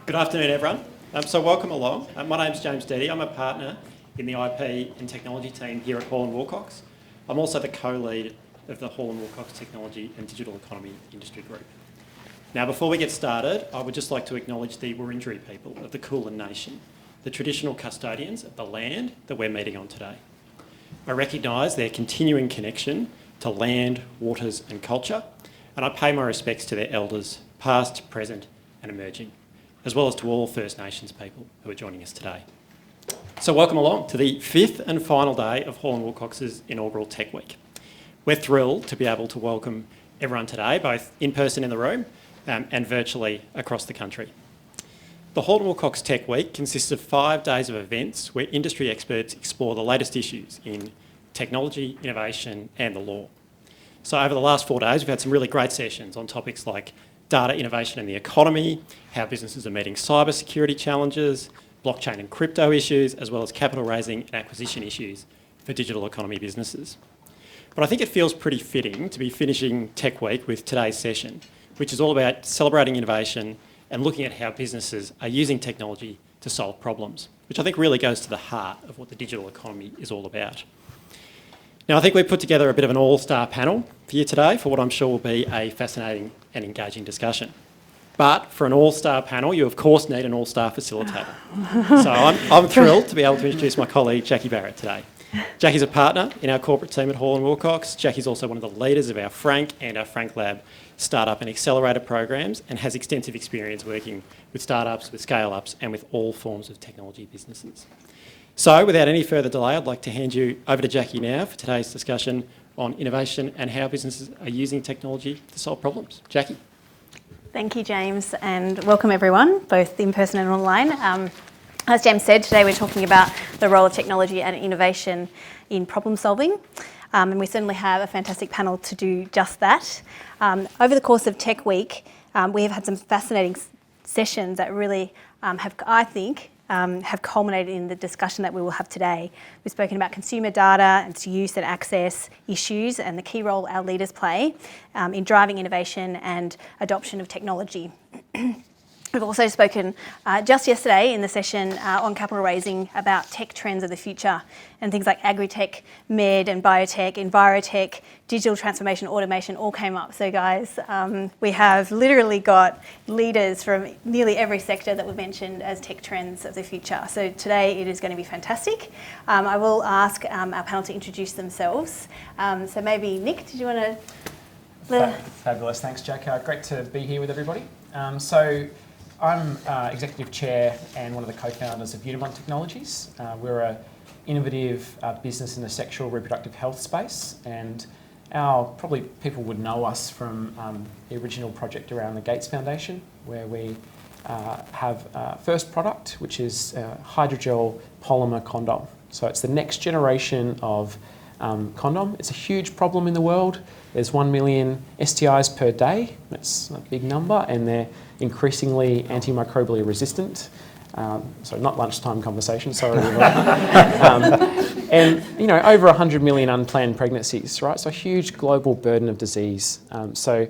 Good afternoon, everyone. So welcome along. My name's James Deddy. I'm a partner in the IP and technology team here at Hall & Wilcox. I'm also the co-lead of the Hall & Wilcox Technology and Digital Economy Industry Group. Now, before we get started, I would just like to acknowledge the Wurundjeri people of the Kulin Nation, the traditional custodians of the land that we're meeting on today. I recognise their continuing connection to land, waters and culture, and I pay my respects to their elders, past, present and emerging, as well as to all First Nations people who are joining us today. So welcome along to the fifth and final day of Hall & Wilcox's inaugural Tech Week. We're thrilled to be able to welcome everyone today, both in person in the room and virtually across the country. The Hall & Wilcox Tech Week consists of 5 days of events where industry experts explore the latest issues in technology, innovation and the law. So over the last 4 days, we've had some really great sessions on topics like data innovation in the economy, how businesses are meeting cybersecurity challenges, blockchain and crypto issues, as well as capital raising and acquisition issues for digital economy businesses. But I think it feels pretty fitting to be finishing Tech Week with today's session, which is all about celebrating innovation and looking at how businesses are using technology to solve problems, which I think really goes to the heart of what the digital economy is all about. Now, I think we've put together a bit of an all-star panel for you today for what I'm sure will be a fascinating and engaging discussion. But for an all-star panel, you of course need an all-star facilitator. So I'm thrilled to be able to introduce my colleague, Jacqui Barrett, today. Jacqui's a partner in our corporate team at Hall & Wilcox. Jacqui's also one of the leaders of our Frank and our Frank Lab startup and accelerator programs and has extensive experience working with startups, with scale-ups and with all forms of technology businesses. So without any further delay, I'd like to hand you over to Jacqui now for today's discussion on innovation and how businesses are using technology to solve problems. Jacqui. Thank you, James, and welcome everyone, both in person and online. As James said, today we're talking about the role of technology and innovation in problem solving. And we certainly have a fantastic panel to do just that. Over the course of Tech Week, we have had some fascinating sessions that really have culminated in the discussion that we will have today. We've spoken about consumer data and its use and access issues and the key role our leaders play in driving innovation and adoption of technology. We've also spoken just yesterday in the session on capital raising about tech trends of the future and things like agri-tech, med and biotech, envirotech, digital transformation, automation all came up. So guys, we have literally got leaders from nearly every sector that we've mentioned as tech trends of the future. So today it is going to be fantastic. I will ask our panel to introduce themselves. So maybe Nick, did you want to... Fabulous, thanks Jack. Great to be here with everybody. I'm Executive Chair and one of the co-founders of Eudaemon Technologies. We're an innovative business in the sexual reproductive health space, and probably people would know us from the original project around the Gates Foundation, where we have a first product, which is hydrogel polymer condom. So it's the next generation of condom. It's a huge problem in the world. There's 1 million STIs per day. That's a big number, and they're increasingly antimicrobially resistant. So not lunchtime conversation, sorry. And over 100 million unplanned pregnancies, right? So a huge global burden of disease. The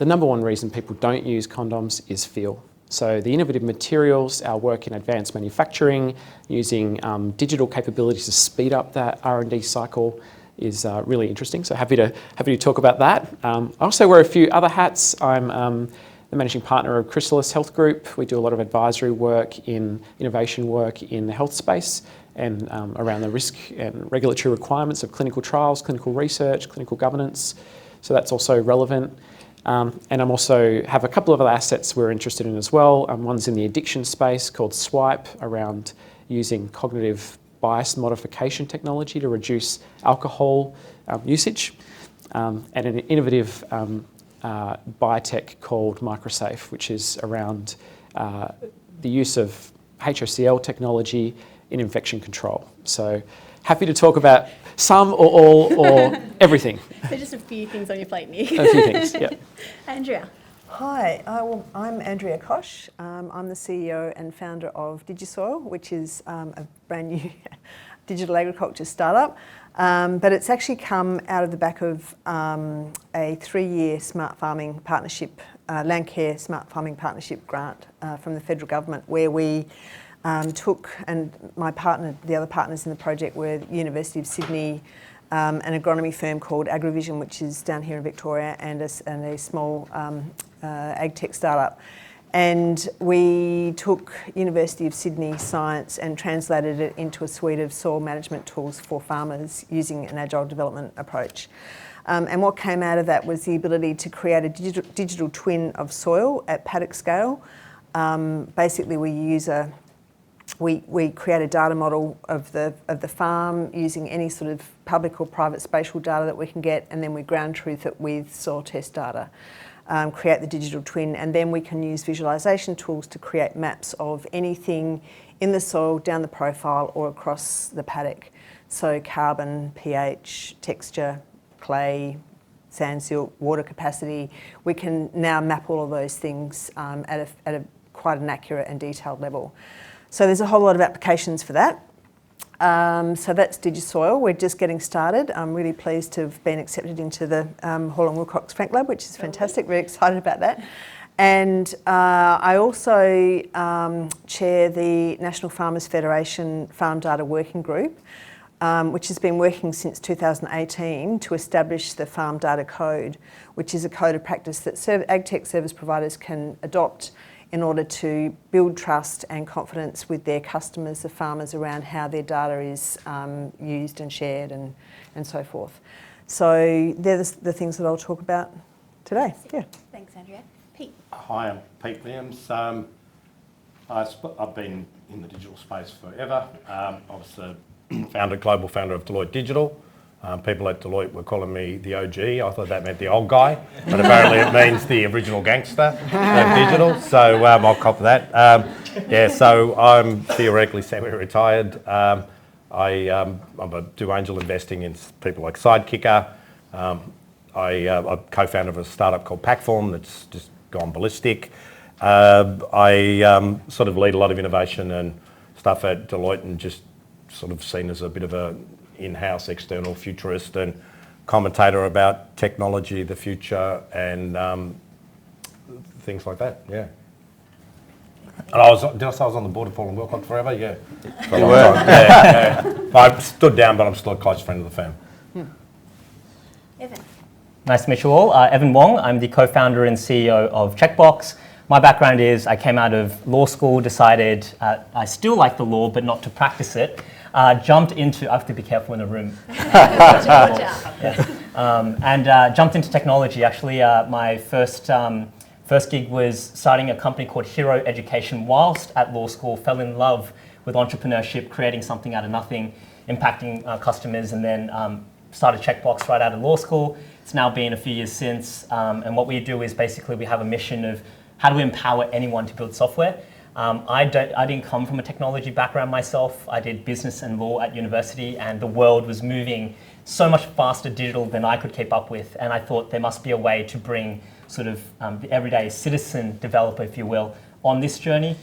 number one reason people don't use condoms is feel. So the innovative materials, our work in advanced manufacturing, using digital capabilities to speed up that R&D cycle is really interesting. So happy to talk about that. I also wear a few other hats. I'm the managing partner of Chrysalis Health Group. We do a lot of advisory work, innovation work in the health space and around the risk and regulatory requirements of clinical trials, clinical research, clinical governance. So that's also relevant. And I'm also have a couple of other assets we're interested in as well. One's in the addiction space called Swipe, around using cognitive bias modification technology to reduce alcohol usage, and an innovative biotech called Microsafe, which is around the use of HOCl technology in infection control. So happy to talk about some or all or everything. So just a few things on your plate, Nick. A few things, yeah. Andrea. Hi, I'm Andrea Koch. I'm the CEO and founder of DigiSoil, which is a brand new digital agriculture startup, but it's actually come out of the back of a 3-year smart farming partnership, Landcare Smart Farming Partnership grant from the federal government, where we took, and my partner, the other partners in the project were the University of Sydney, an agronomy firm called AgriVision, which is down here in Victoria, and a small ag tech startup. And we took University of Sydney science and translated it into a suite of soil management tools for farmers using an agile development approach. And what came out of that was the ability to create a digital twin of soil at paddock scale. Basically, we create a data model of the farm using any sort of public or private spatial data that we can get, and then we ground truth it with soil test data. Create the digital twin, and then we can use visualisation tools to create maps of anything in the soil, down the profile or across the paddock. So carbon, pH, texture, clay, sand silt, water capacity. We can now map all of those things at a quite an accurate and detailed level. So there's a whole lot of applications for that. So that's DigiSoil. We're just getting started. I'm really pleased to have been accepted into the Hall and Wilcox Frank Lab, which is fantastic. Very excited about that. And I also chair the National Farmers Federation Farm Data Working Group, which has been working since 2018 to establish the Farm Data Code, which is a code of practice that ag-tech service providers can adopt in order to build trust and confidence with their customers, the farmers, around how their data is used and shared and so forth. So they're the things that I'll talk about today. Yeah. Thanks, Andrea. Pete. Hi, I'm Pete Williams. I've been in the digital space forever. I was the global founder of Deloitte Digital. People at Deloitte were calling me the OG. I thought that meant the old guy, but apparently it means the original gangster of digital. So I'll cop that. So I'm theoretically semi-retired. I do angel investing in people like Sidekicker. I'm co-founder of a startup called Packform that's just gone ballistic. I sort of lead a lot of innovation and stuff at Deloitte, and just sort of seen as a bit of a in-house external futurist and commentator about technology, the future, and things like that. Yeah. And I was on the board of Paul and Wilcox forever. Yeah. For a long time. Yeah. I stood down, but I'm still a close friend of the firm. Evan. Nice to meet you all. Evan Wong. I'm the co-founder and CEO of Checkbox. My background is I came out of law school, decided I still like the law, but not to practice it. Jumped into, I have to be careful in the room. Jumped into technology. Actually, my first gig was starting a company called Hero Education whilst at law school. Fell in love with entrepreneurship, creating something out of nothing, impacting customers, and then started Checkbox right out of law school. It's now been a few years since, and what we do is basically we have a mission of how do we empower anyone to build software. I didn't come from a technology background myself. I did business and law at university, and the world was moving so much faster digital than I could keep up with. And I thought there must be a way to bring sort of the everyday citizen developer, if you will, on this journey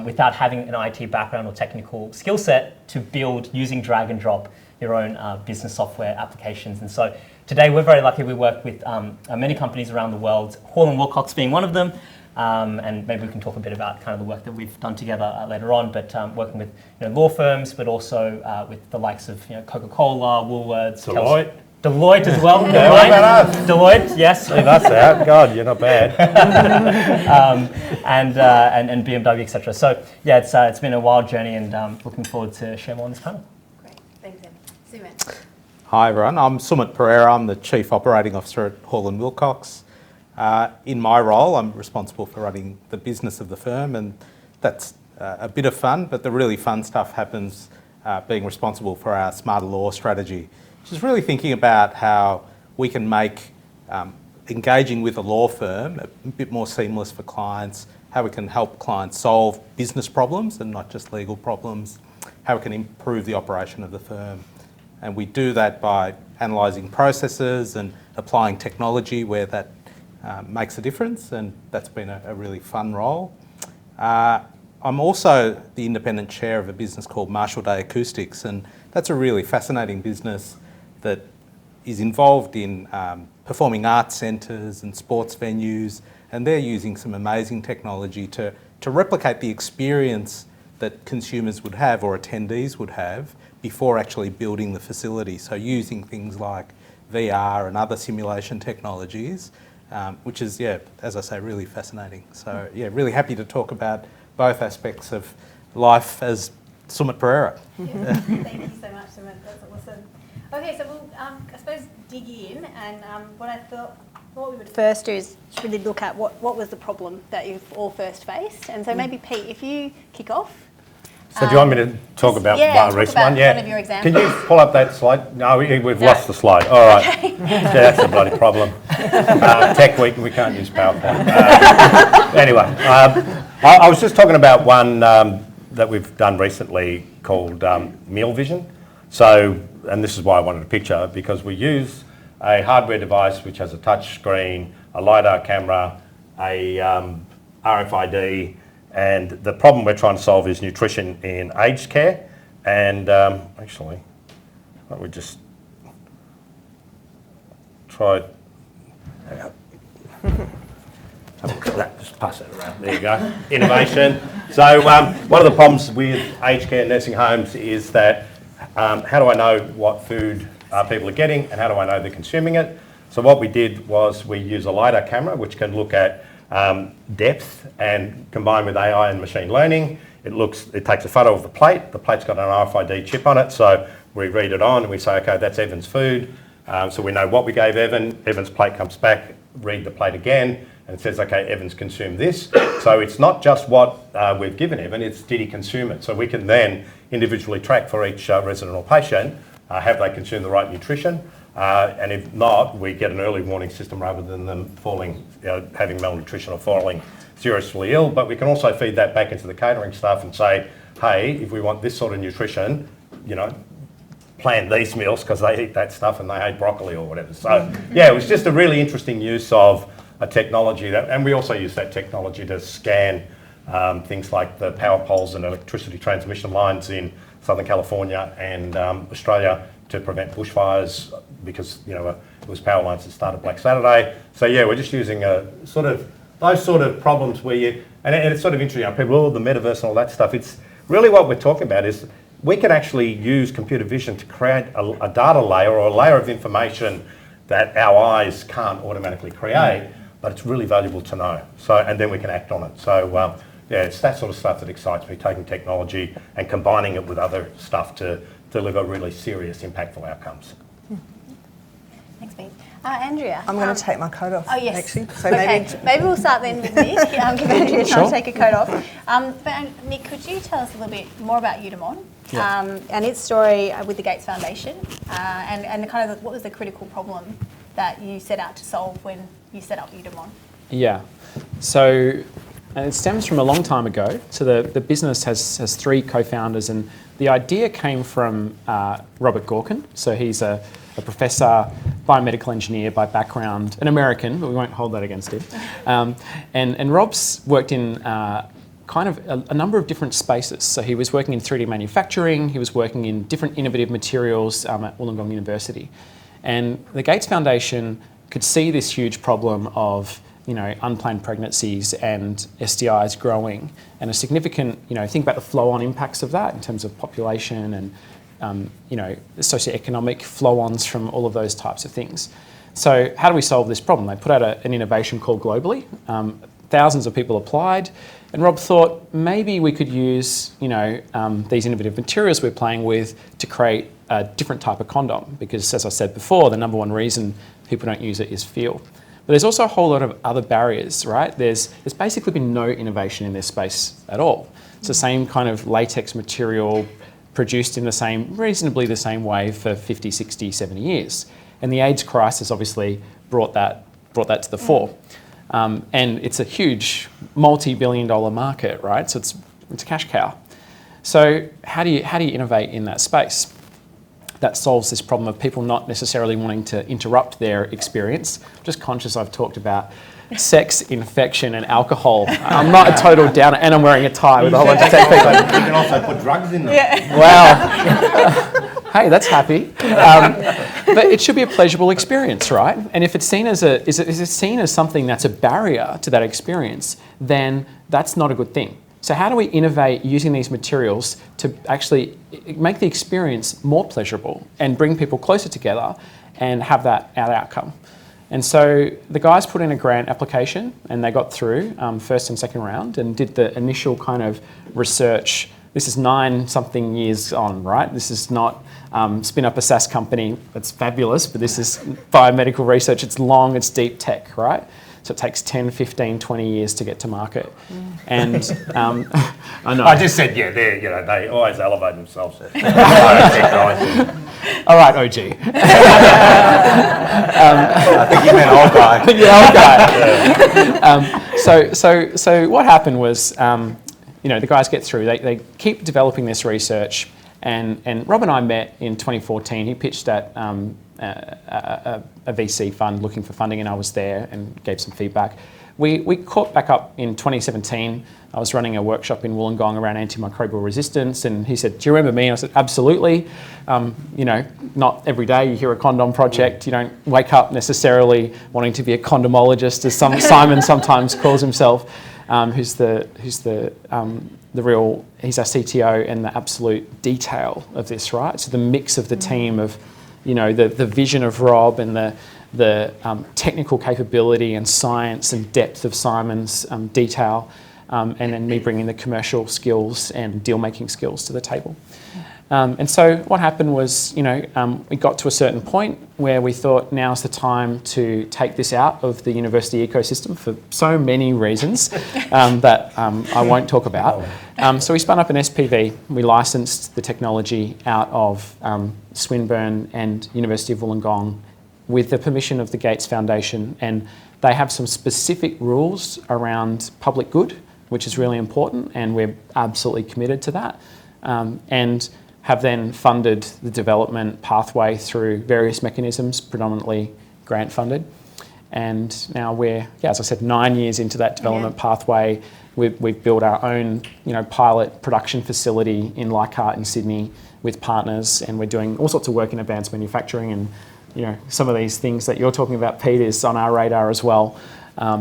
without having an IT background or technical skill set to build using drag and drop your own business software applications. And so today we're very lucky. We work with many companies around the world, Hall and Wilcox being one of them. And maybe we can talk a bit about kind of the work that we've done together later on, but working with law firms, but also with the likes of Coca-Cola, Woolworths, Deloitte as well. Deloitte, yes. Leave us out. God, you're not bad. And BMW, etc. So yeah, it's been a wild journey, and looking forward to share more on this panel. Great, thanks, Evan. Sumith. Hi everyone, I'm Sumith Perera. I'm the Chief Operating Officer at Hall and Wilcox. In my role, I'm responsible for running the business of the firm, and that's a bit of fun, but the really fun stuff happens being responsible for our smarter law strategy, which is really thinking about how we can make engaging with a law firm a bit more seamless for clients, how we can help clients solve business problems and not just legal problems, how we can improve the operation of the firm. And we do that by analysing processes and applying technology where that makes a difference, and that's been a really fun role. I'm also the independent chair of a business called Marshall Day Acoustics, and that's a really fascinating business that is involved in performing arts centres and sports venues, and they're using some amazing technology to replicate the experience that consumers would have or attendees would have before actually building the facility. So using things like VR and other simulation technologies, which is, yeah, as I say, really fascinating. So yeah, really happy to talk about both aspects of life as Sumith Perera. Thank you so much, Sumith. That's awesome. Okay, so we'll, I suppose, dig in, and what I thought we would first do is really look at what was the problem that you've all first faced. And so maybe, Pete, if you kick off. So do you want me to talk about one recent one? One of your examples. Can you pull up that slide? No, we've lost the slide. All right. Okay. Yeah, that's a bloody problem. Tech Week, we can't use PowerPoint. Anyway, I was just talking about one that we've done recently called Meal Vision. So, and this is why I wanted a picture, because we use a hardware device which has a touch screen, a LiDAR camera, a RFID, and the problem we're trying to solve is nutrition in aged care. And actually, why don't we just try... Just pass that around. There you go. Innovation. So one of the problems with aged care nursing homes is that how do I know what food people are getting, and how do I know they're consuming it? So what we did was we use a LiDAR camera which can look at depth, and combined with AI and machine learning, it takes a photo of the plate. The plate's got an RFID chip on it, so we read it on and we say, okay, that's Evan's food. So we know what we gave Evan. Evan's plate comes back, read the plate again, and it says, okay, Evan's consumed this. So it's not just what we've given Evan, it's did he consume it? So we can then individually track for each resident or patient, have they consumed the right nutrition? And if not, we get an early warning system rather than them falling, having malnutrition or falling seriously ill. But we can also feed that back into the catering staff and say, hey, if we want this sort of nutrition, plan these meals because they eat that stuff and they hate broccoli or whatever. So yeah, it was just a really interesting use of a technology and we also use that technology to scan things like the power poles and electricity transmission lines in Southern California and Australia to prevent bushfires because it was power lines that started Black Saturday. So yeah, we're just using those sort of problems where and it's sort of interesting. People, the metaverse and all that stuff. It's really what we're talking about is we can actually use computer vision to create a data layer or a layer of information that our eyes can't automatically create, but it's really valuable to know. So and then we can act on it. So yeah, it's that sort of stuff that excites me, taking technology and combining it with other stuff to deliver really serious, impactful outcomes. Thanks, Pete. Andrea. I'm going to take my coat off. Oh, yes. Actually. So okay. Maybe we'll start then with Nick. Give Andrea a chance to take a coat off. But Nick, could you tell us a little bit more about Eudaemon and its story with the Gates Foundation and kind of what was the critical problem that you set out to solve when you set up Eudaemon? Yeah. So it stems from a long time ago. So the business has three co-founders, and the idea came from Robert Gorkin. So he's a professor, biomedical engineer by background, an American, but we won't hold that against him. And Rob's worked in kind of a number of different spaces. So he was working in 3D manufacturing, he was working in different innovative materials at Wollongong University. And the Gates Foundation could see this huge problem of unplanned pregnancies and STIs growing, and a significant, think about the flow-on impacts of that in terms of population and, socioeconomic flow-ons from all of those types of things. So how do we solve this problem? They put out an innovation call globally. Thousands of people applied, and Rob thought maybe we could use, these innovative materials we're playing with to create a different type of condom, because as I said before, the number one reason people don't use it is feel. But there's also a whole lot of other barriers, right? There's basically been no innovation in this space at all. It's the same kind of latex material produced in reasonably the same way for 50, 60, 70 years. And the AIDS crisis obviously brought that to the fore. And it's a huge multi-billion-dollar market, right? So it's a cash cow. So how do you innovate in that space? That solves this problem of people not necessarily wanting to interrupt their experience. I'm just conscious I've talked about sex, infection, and alcohol. I'm not a total downer, and I'm wearing a tie with a whole bunch of tech people. You can also put drugs in them. Well, hey, that's happy. But it should be a pleasurable experience, right? And if it's seen as is it seen as something that's a barrier to that experience, then that's not a good thing. So how do we innovate using these materials to actually make the experience more pleasurable and bring people closer together and have that outcome? And so the guys put in a grant application and they got through first and second round and did the initial kind of research. This is 9-something years on, right? This is not spin up a SaaS company. It's fabulous, but this is biomedical research. It's long, it's deep tech, right? So it takes 10, 15, 20 years to get to market. And I know. I just said, yeah, they always elevate themselves. All right, OG. I think you meant old guy. Yeah, old guy. So what happened was, the guys get through. They keep developing this research, and Rob and I met in 2014. He pitched at a VC fund looking for funding, and I was there and gave some feedback. We caught back up in 2017. I was running a workshop in Wollongong around antimicrobial resistance, and he said, "Do you remember me?" And I said, "Absolutely." Not every day you hear a condom project. You don't wake up necessarily wanting to be a condomologist, as Simon sometimes calls himself, who's the real. He's our CTO and the absolute detail of this, right? So the mix of the team of, the vision of Rob and the technical capability and science and depth of Simon's detail, and then me bringing the commercial skills and deal-making skills to the table. And so what happened was, we got to a certain point where we thought now's the time to take this out of the university ecosystem for so many reasons that I won't talk about. So we spun up an SPV. We licensed the technology out of Swinburne and University of Wollongong with the permission of the Gates Foundation. And they have some specific rules around public good, which is really important, and we're absolutely committed to that. And have then funded the development pathway through various mechanisms, predominantly grant funded. And now we're, as I said, 9 years into that development pathway. We've built our own, pilot production facility in Leichhardt in Sydney with partners, and we're doing all sorts of work in advanced manufacturing, and some of these things that you're talking about, Pete, is on our radar as well.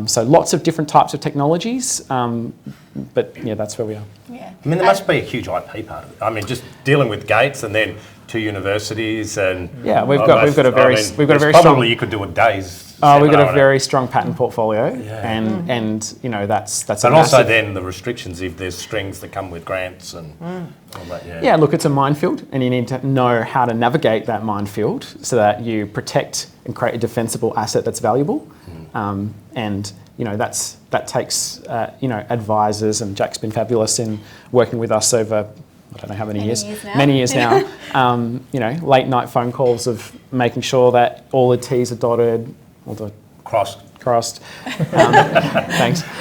So lots of different types of technologies, but that's where we are. Yeah. I mean, there must be a huge IP part of it. I mean, just dealing with Gates and then 2 universities and we've got a very probably strong. You could do a day's. We've got a very strong patent portfolio, and that's. And also then the restrictions if there's strings that come with grants and all that. Yeah, look, it's a minefield, and you need to know how to navigate that minefield so that you protect and create a defensible asset that's valuable. And that takes advisors, and Jack's been fabulous in working with us over I don't know how many years now. Late night phone calls of making sure that all the T's are dotted, all the crossed. Thanks.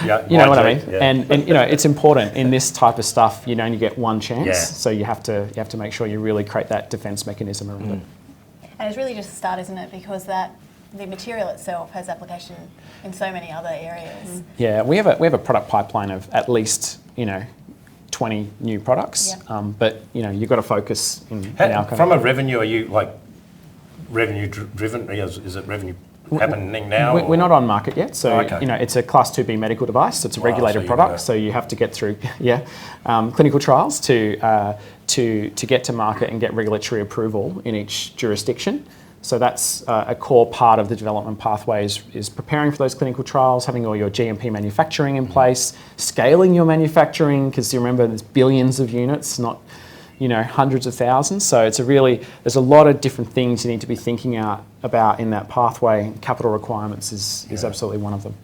Yeah, you know what I mean. Yeah. And it's important in this type of stuff. You only get one chance, so you have to make sure you really create that defence mechanism around it. And it's really just a start, isn't it? Because the material itself has application in so many other areas. Yeah, we have a product pipeline of at least 20 new products. But you've got to focus in our from a revenue. Are you like revenue driven? Is it revenue happening now? We're not on market yet, so okay. It's a Class 2B medical device. So it's a regulated product, so you have to get through clinical trials to get to market and get regulatory approval in each jurisdiction. So that's a core part of the development pathway is preparing for those clinical trials, having all your GMP manufacturing in place, scaling your manufacturing, because you remember there's billions of units, not hundreds of thousands. So there's a lot of different things you need to be thinking about in that pathway. Capital requirements is absolutely one of them.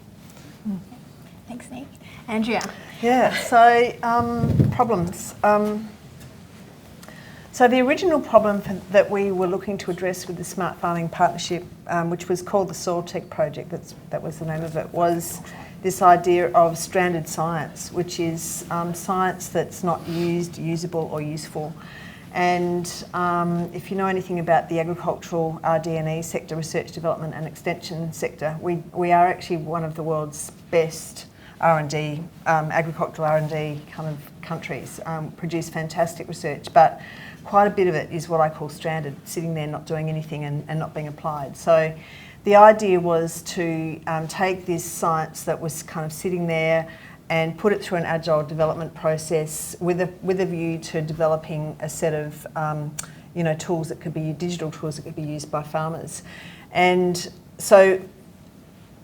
Thanks, Nick. Andrea. Yeah, so problems. So the original problem that we were looking to address with the Smart Farming Partnership, which was called the Soil Tech Project, that was the name of it, was this idea of stranded science, which is science that's not usable or useful. And if you know anything about the agricultural RD&E sector, research, development and extension sector, we are actually one of the world's best R&D, agricultural R&D kind of countries, produce fantastic research, but quite a bit of it is what I call stranded, sitting there not doing anything and not being applied. So the idea was to take this science that was kind of sitting there and put it through an agile development process with a view to developing a set of tools that could be digital tools that could be used by farmers. And so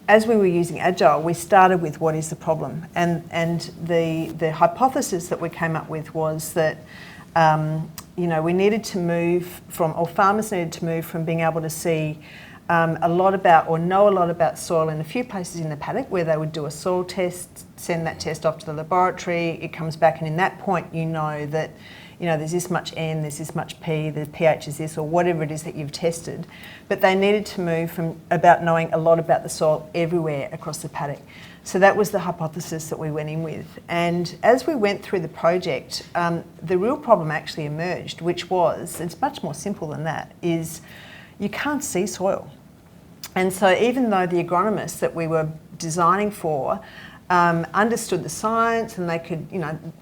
as we were using agile, we started with what is the problem, and the hypothesis that we came up with was that we needed to move from, or farmers needed to move from being able to see a lot about or know a lot about soil in a few places in the paddock where they would do a soil test, send that test off to the laboratory, it comes back, and in that point you know that there's this much N, there's this much P, the pH is this, or whatever it is that you've tested. But they needed to move from about knowing a lot about the soil everywhere across the paddock. So that was the hypothesis that we went in with. And as we went through the project, the real problem actually emerged, which was, it's much more simple than that, is you can't see soil. And so even though the agronomists that we were designing for understood the science, and they could,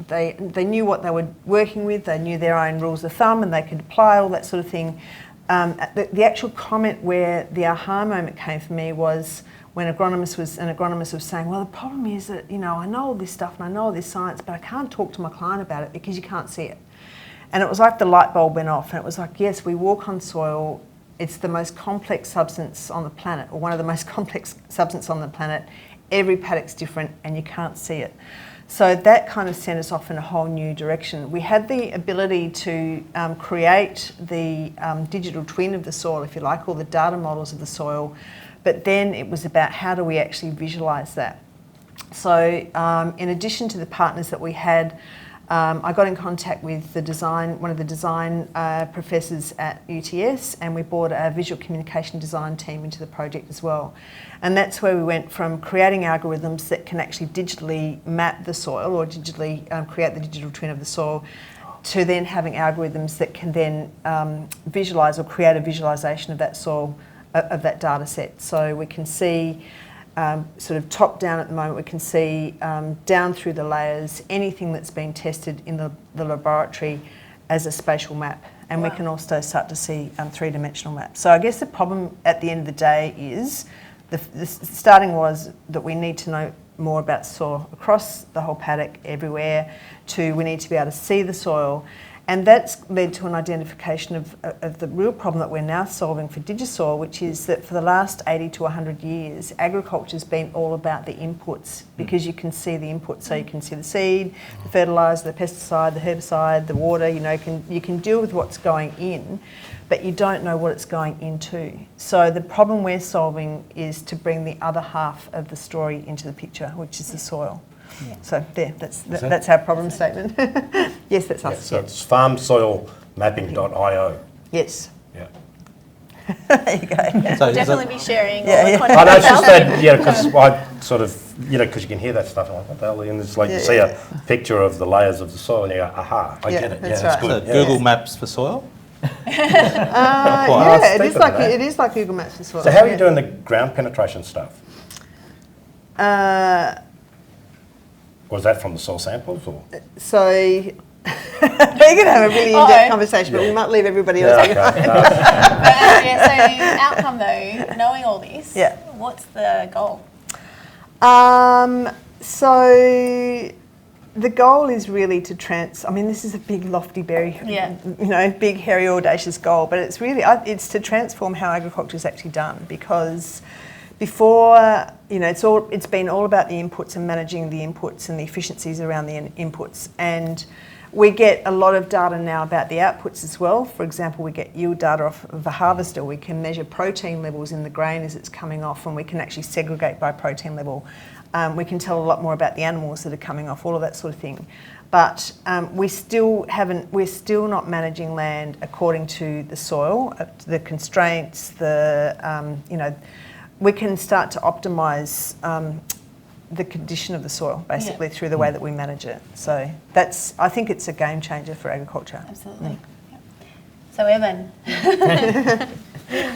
they knew what they were working with, they knew their own rules of thumb, and they could apply all that sort of thing. The actual comment where the aha moment came for me was when an agronomist was saying, well, the problem is that, I know all this stuff and I know all this science, but I can't talk to my client about it because you can't see it. And it was like the light bulb went off, and it was like, yes, we walk on soil. It's the most complex substance on the planet, or one of the most complex substances on the planet. Every paddock's different and you can't see it. So that kind of sent us off in a whole new direction. We had the ability to create the digital twin of the soil, if you like, or the data models of the soil, but then it was about how do we actually visualise that. So in addition to the partners that we had, I got in contact with one of the design professors at UTS, and we brought a visual communication design team into the project as well. And that's where we went from creating algorithms that can actually digitally map the soil or digitally create the digital twin of the soil, to then having algorithms that can then visualise or create a visualisation of that soil, of that data set. So we can see sort of top down at the moment, we can see down through the layers anything that's been tested in the laboratory as a spatial map. And wow. We can also start to see three-dimensional maps. So I guess the problem at the end of the day is, the starting was that we need to know more about soil across the whole paddock, everywhere, to we need to be able to see the soil. And that's led to an identification of the real problem that we're now solving for DigiSoil, which is that for the last 80 to 100 years, agriculture's been all about the inputs, because you can see the inputs. So you can see the seed, the fertiliser, the pesticide, the herbicide, the water, you can deal with what's going in, but you don't know what it's going into. So the problem we're solving is to bring the other half of the story into the picture, which is the soil. Yeah. So there, that's our problem statement. Yes, that's us. So it's farmsoilmapping.io. Yes. Yeah. There you go. So definitely be sharing all the I content. know, it's just that, because I sort of, because you can hear that stuff, I'm like, what the hell? And it's like you see a picture of the layers of the soil and you go, aha, I get it. That's right. right. Good. So Google Maps for soil? It is like Google Maps for soil. So how are you doing the ground penetration stuff? Was that from the soil samples, or? So we're going to have a really in-depth conversation, but we might leave everybody else. So outcome though, knowing all this, what's the goal? So the goal is really to this is a big, lofty, big, hairy, audacious goal, but it's really, it's to transform how agriculture is actually done, because before, it's been all about the inputs and managing the inputs and the efficiencies around the inputs. And we get a lot of data now about the outputs as well. For example, we get yield data off of a harvester. We can measure protein levels in the grain as it's coming off, and we can actually segregate by protein level. We can tell a lot more about the animals that are coming off, all of that sort of thing. But we're still not managing land according to the soil, the constraints, we can start to optimise the condition of the soil, basically, through the way that we manage it. So I think it's a game changer for agriculture. Absolutely. So Evan, I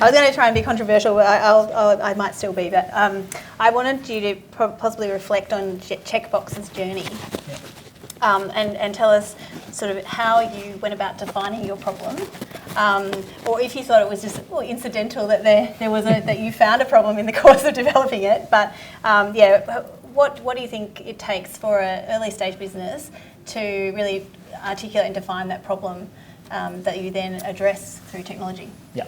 was going to try and be controversial, but I might still be. But I wanted you to possibly reflect on Checkbox's journey, and tell us sort of how you went about defining your problem, or if you thought it was just incidental that that you found a problem in the course of developing it. But what do you think it takes for an early stage business to really articulate and define that problem that you then address through technology? Yeah.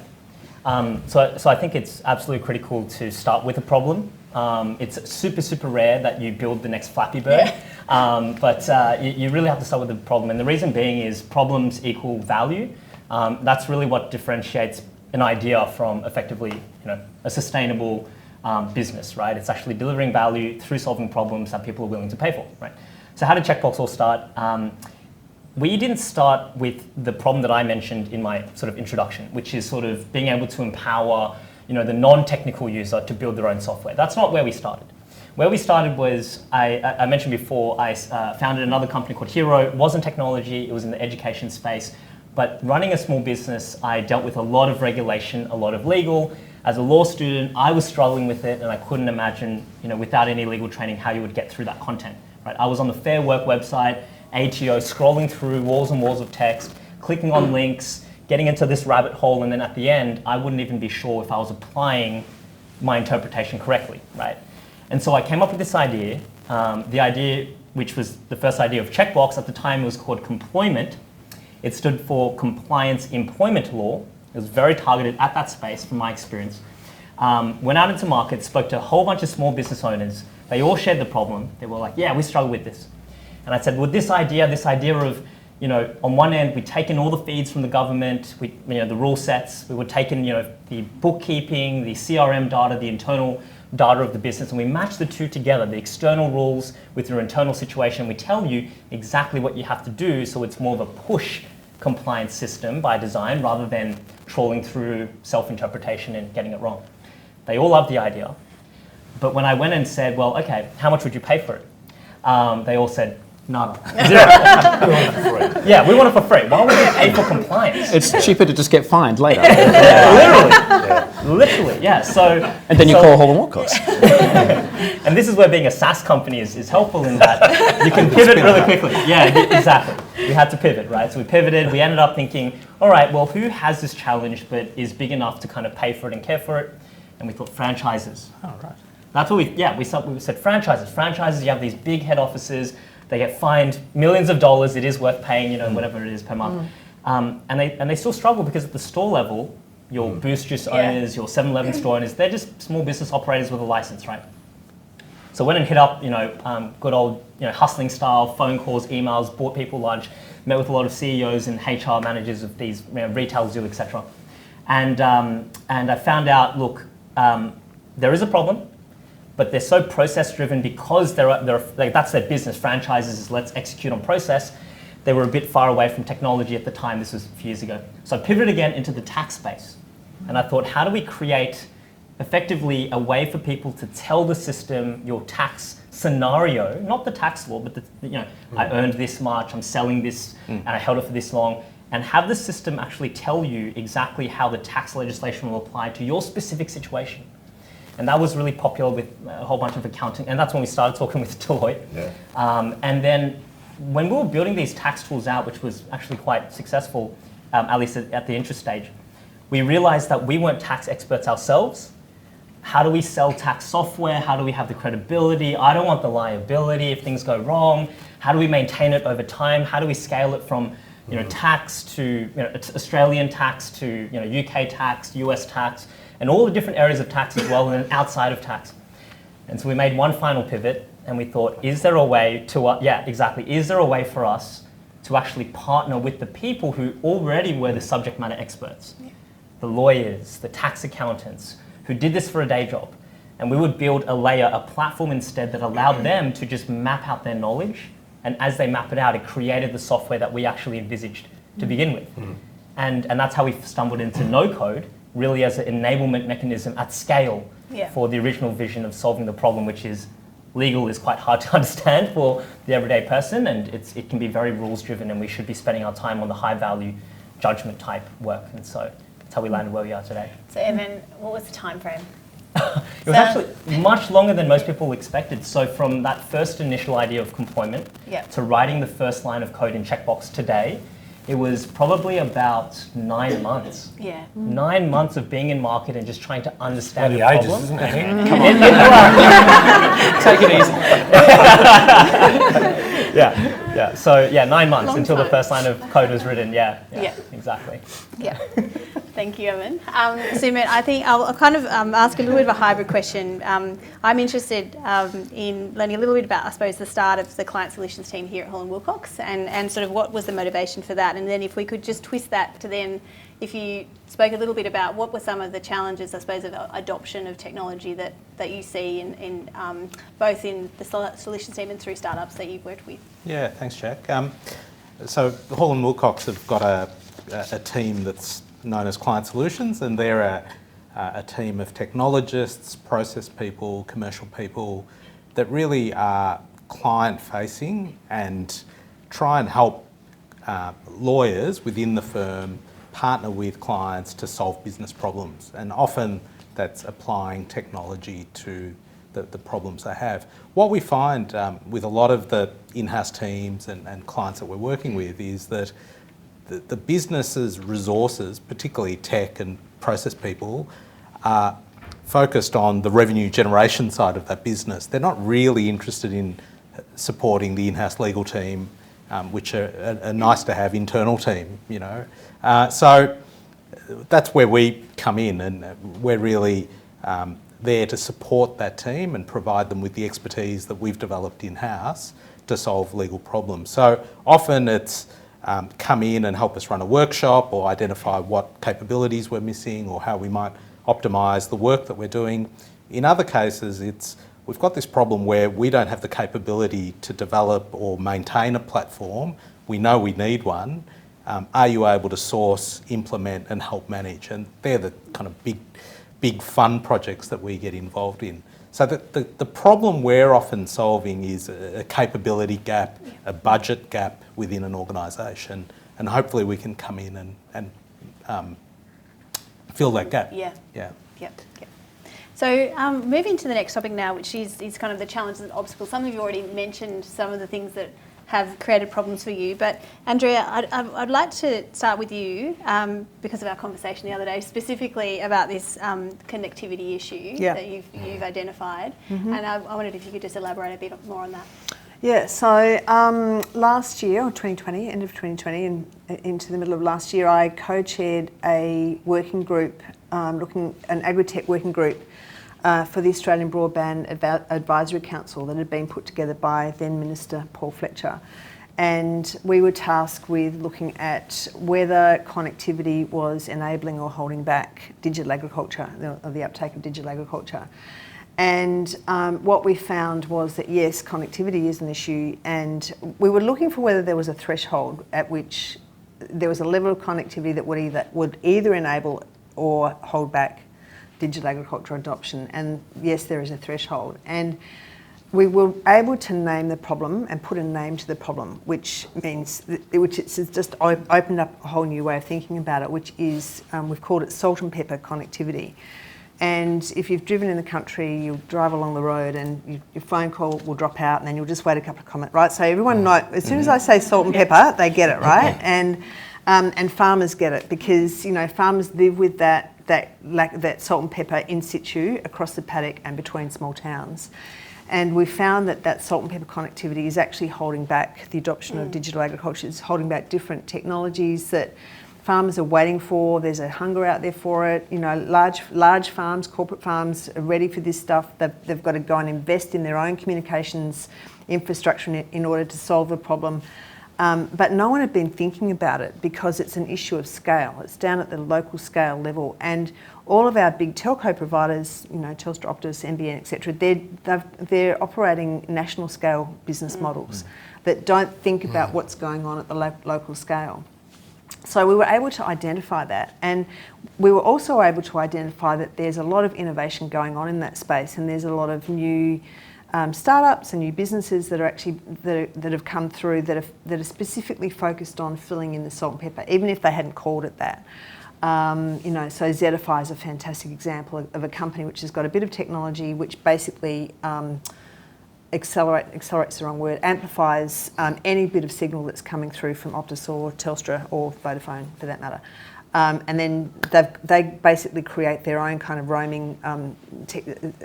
So I think it's absolutely critical to start with a problem. It's super, super rare that you build the next Flappy Bird, but you really have to start with the problem. And the reason being is problems equal value. That's really what differentiates an idea from effectively, a sustainable business, right? It's actually delivering value through solving problems that people are willing to pay for, right? So how did Checkbox all start? We didn't start with the problem that I mentioned in my sort of introduction, which is sort of being able to empower, the non-technical user to build their own software. That's not where we started. Where we started was, I mentioned before, I founded another company called Hero. It wasn't technology, it was in the education space. But running a small business, I dealt with a lot of regulation, a lot of legal. As a law student, I was struggling with it, and I couldn't imagine, without any legal training, how you would get through that content. Right? I was on the Fair Work website, ATO, scrolling through walls and walls of text, clicking on links, getting into this rabbit hole, and then at the end, I wouldn't even be sure if I was applying my interpretation correctly, right? And so I came up with this idea. The idea, which was the first idea of Checkbox, at the time it was called Comployment. It stood for Compliance Employment Law. It was very targeted at that space from my experience. Went out into market, spoke to a whole bunch of small business owners. They all shared the problem. They were like, yeah, we struggle with this. And I said, well, this idea of, on one end, we'd taken all the feeds from the government, the rule sets, we would taken, the bookkeeping, the CRM data, the internal data of the business, and we match the two together, the external rules with your internal situation. We tell you exactly what you have to do, so it's more of a push compliance system by design rather than trawling through self-interpretation and getting it wrong. They all loved the idea. But when I went and said, well, okay, how much would you pay for it? They all said, none. Zero. Yeah, we want it for free. Why would we pay for compliance? It's cheaper to just get fined later. Literally, yeah. So, and then you call Hall and Wilcox. And this is where being a SaaS company is helpful in that you can pivot really quickly. Yeah, exactly. We had to pivot, right? So we pivoted. We ended up thinking, all right, well, who has this challenge but is big enough to kind of pay for it and care for it? And we thought franchises. Oh, right. That's what we said franchises. Franchises, you have these big head offices. They get fined millions of dollars. It is worth paying, whatever it is per month. And they still struggle because at the store level, your Boost Juice owners, your 7-Eleven store owners, they're just small business operators with a license, right? So went and hit up, good old, hustling style, phone calls, emails, bought people lunch, met with a lot of CEOs and HR managers of these retail zoo, etc. And I found out, look, there is a problem. But they're so process-driven because that's their business. Franchises is let's execute on process. They were a bit far away from technology at the time. This was a few years ago. So I pivoted again into the tax space. And I thought, how do we create effectively a way for people to tell the system your tax scenario, not the tax law, but I earned this much, I'm selling this, and I held it for this long, and have the system actually tell you exactly how the tax legislation will apply to your specific situation. And that was really popular with a whole bunch of accounting. And that's when we started talking with Deloitte. Yeah. And then when we were building these tax tools out, which was actually quite successful, at least at the interest stage, we realized that we weren't tax experts ourselves. How do we sell tax software? How do we have the credibility? I don't want the liability if things go wrong. How do we maintain it over time? How do we scale it from tax to Australian tax to UK tax, US tax, and all the different areas of tax as well, and then outside of tax. And so we made one final pivot, and we thought, is there a way to, is there a way for us to actually partner with the people who already were the subject matter experts, the lawyers, the tax accountants, who did this for a day job. And we would build a layer, a platform instead that allowed them to just map out their knowledge. And as they map it out, it created the software that we actually envisaged to begin with. And that's how we stumbled into no-code, really as an enablement mechanism at scale for the original vision of solving the problem, which is legal is quite hard to understand for the everyday person, and it can be very rules-driven, and we should be spending our time on the high-value judgment type work. And so that's how we landed where we are today. So Evan, what was the time frame? It was actually much longer than most people expected. So from that first initial idea of employment to writing the first line of code in Checkbox today, it was probably about 9 months. Yeah. 9 months of being in market and just trying to understand the ages, problem. isn't it? Come on. Take it easy. Yeah. So 9 months Long until time. the first line of code was written. Yeah. Yeah. Exactly. Yeah. Thank you, Evan. Sumit, I think I'll kind of ask a little bit of a hybrid question. I'm interested in learning a little bit about, I suppose, the start of the client solutions team here at Hall & Wilcox and sort of what was the motivation for that. And then if we could just twist that to then, if you spoke a little bit about what were some of the challenges, I suppose, of adoption of technology that you see in both in the solutions team and through startups that you've worked with. Yeah, thanks, Jack. So Hall & Wilcox have got a team that's known as Client Solutions, and they're a team of technologists, process people, commercial people that really are client-facing and try and help lawyers within the firm partner with clients to solve business problems. And often that's applying technology to the problems they have. What we find with a lot of the in-house teams and clients that we're working with is that the business's resources, particularly tech and process people, are focused on the revenue generation side of that business. They're not really interested in supporting the in-house legal team, which are a nice to have internal team, you know. So that's where we come in, and we're really there to support that team and provide them with the expertise that we've developed in-house to solve legal problems. So often it's come in and help us run a workshop or identify what capabilities we're missing or how we might optimise the work that we're doing. In other cases, we've got this problem where we don't have the capability to develop or maintain a platform. We know we need one. Are you able to source, implement and help manage? And they're the kind of big fun projects that we get involved in. So the problem we're often solving is a capability gap, a budget gap within an organisation, and hopefully we can come in and fill that gap. Yep. So moving to the next topic now, which is kind of the challenges and obstacles. Some of you already mentioned some of the things that have created problems for you, but Andrea, I'd like to start with you because of our conversation the other day, specifically about this connectivity issue that you've identified, and I wondered if you could just elaborate a bit more on that. Yeah, so last year, or 2020, end of 2020 and into the middle of last year, I co-chaired a working group, an agri-tech working group for the Australian Broadband Advisory Council that had been put together by then Minister Paul Fletcher. And we were tasked with looking at whether connectivity was enabling or holding back digital agriculture, the uptake of digital agriculture. And what we found was that yes, connectivity is an issue, and we were looking for whether there was a threshold at which there was a level of connectivity that would either enable or hold back digital agriculture adoption. And yes, there is a threshold. And we were able to name the problem and put a name to the problem, which means, it's just opened up a whole new way of thinking about it, which is, we've called it salt and pepper connectivity. And if you've driven in the country, you'll drive along the road and your phone call will drop out and then you'll just wait a couple of comments, right? So everyone knows, as soon as I say salt and pepper, they get it, right? And farmers get it because, you know, farmers live with that salt and pepper in situ across the paddock and between small towns. And we found that salt and pepper connectivity is actually holding back the adoption of digital agriculture. It's holding back different technologies that farmers are waiting for. There's a hunger out there for it. You know, large farms, corporate farms are ready for this stuff. They've got to go and invest in their own communications infrastructure in order to solve the problem. But no one had been thinking about it because it's an issue of scale. It's down at the local scale level. And all of our big telco providers, you know, Telstra, Optus, NBN, etc., they're operating national scale business models that don't think about what's going on at the local scale. So we were able to identify that, and we were also able to identify that there's a lot of innovation going on in that space, and there's a lot of new startups and new businesses that are actually that have come through that are specifically focused on filling in the salt and pepper, even if they hadn't called it that. So Zedify is a fantastic example of a company which has got a bit of technology which basically accelerates the wrong word, amplifies any bit of signal that's coming through from Optus or Telstra or Vodafone for that matter. And then they basically create their own kind of roaming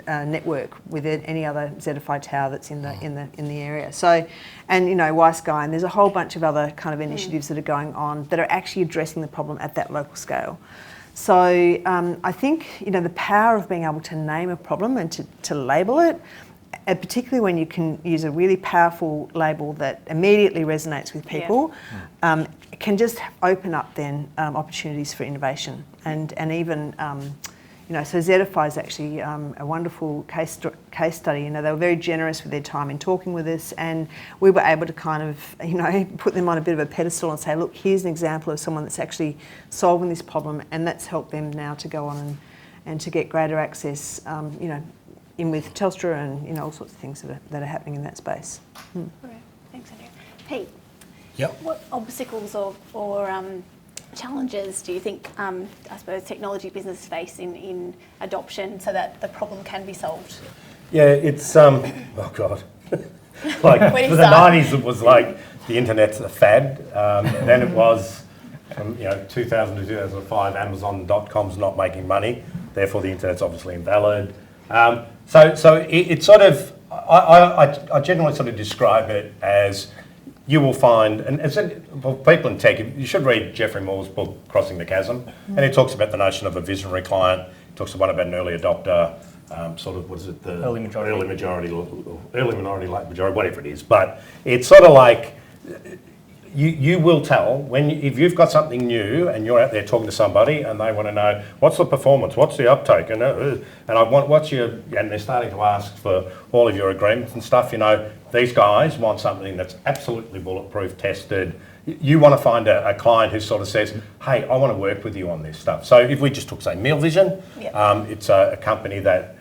network with any other Zedify tower that's in the area. So, and Wi-Sky, and there's a whole bunch of other kind of initiatives that are going on that are actually addressing the problem at that local scale. So I think the power of being able to name a problem and to label it, and particularly when you can use a really powerful label that immediately resonates with people, can just open up then opportunities for innovation. And even, so Zedify is actually a wonderful case study. They were very generous with their time in talking with us, and we were able to kind of, put them on a bit of a pedestal and say, look, here's an example of someone that's actually solving this problem, and that's helped them now to go on and to get greater access, in with Telstra and all sorts of things that are happening in that space. Okay. Thanks, Andrea. Pete, Yep. what obstacles or challenges do you think, I suppose, technology businesses face in adoption so that the problem can be solved? Yeah, it's, oh God. Like, Where do you for the start? 90s, it was like the internet's a fad. Then it was from 2000 to 2005, Amazon.com's not making money, therefore the internet's obviously invalid. So it's sort of, I generally sort of describe it as you will find, and for people in tech, you should read Geoffrey Moore's book, Crossing the Chasm, and he talks about the notion of a visionary client, he talks about an early adopter, the Early majority, late majority, whatever it is. But it's sort of like, you will tell if you've got something new and you're out there talking to somebody and they want to know what's the performance, what's the uptake, and I want and they're starting to ask for all of your agreements and stuff. These guys want something that's absolutely bulletproof, tested. You want to find a client who sort of says, hey, I want to work with you on this stuff. So if we just took, say, Meal Vision, it's a company that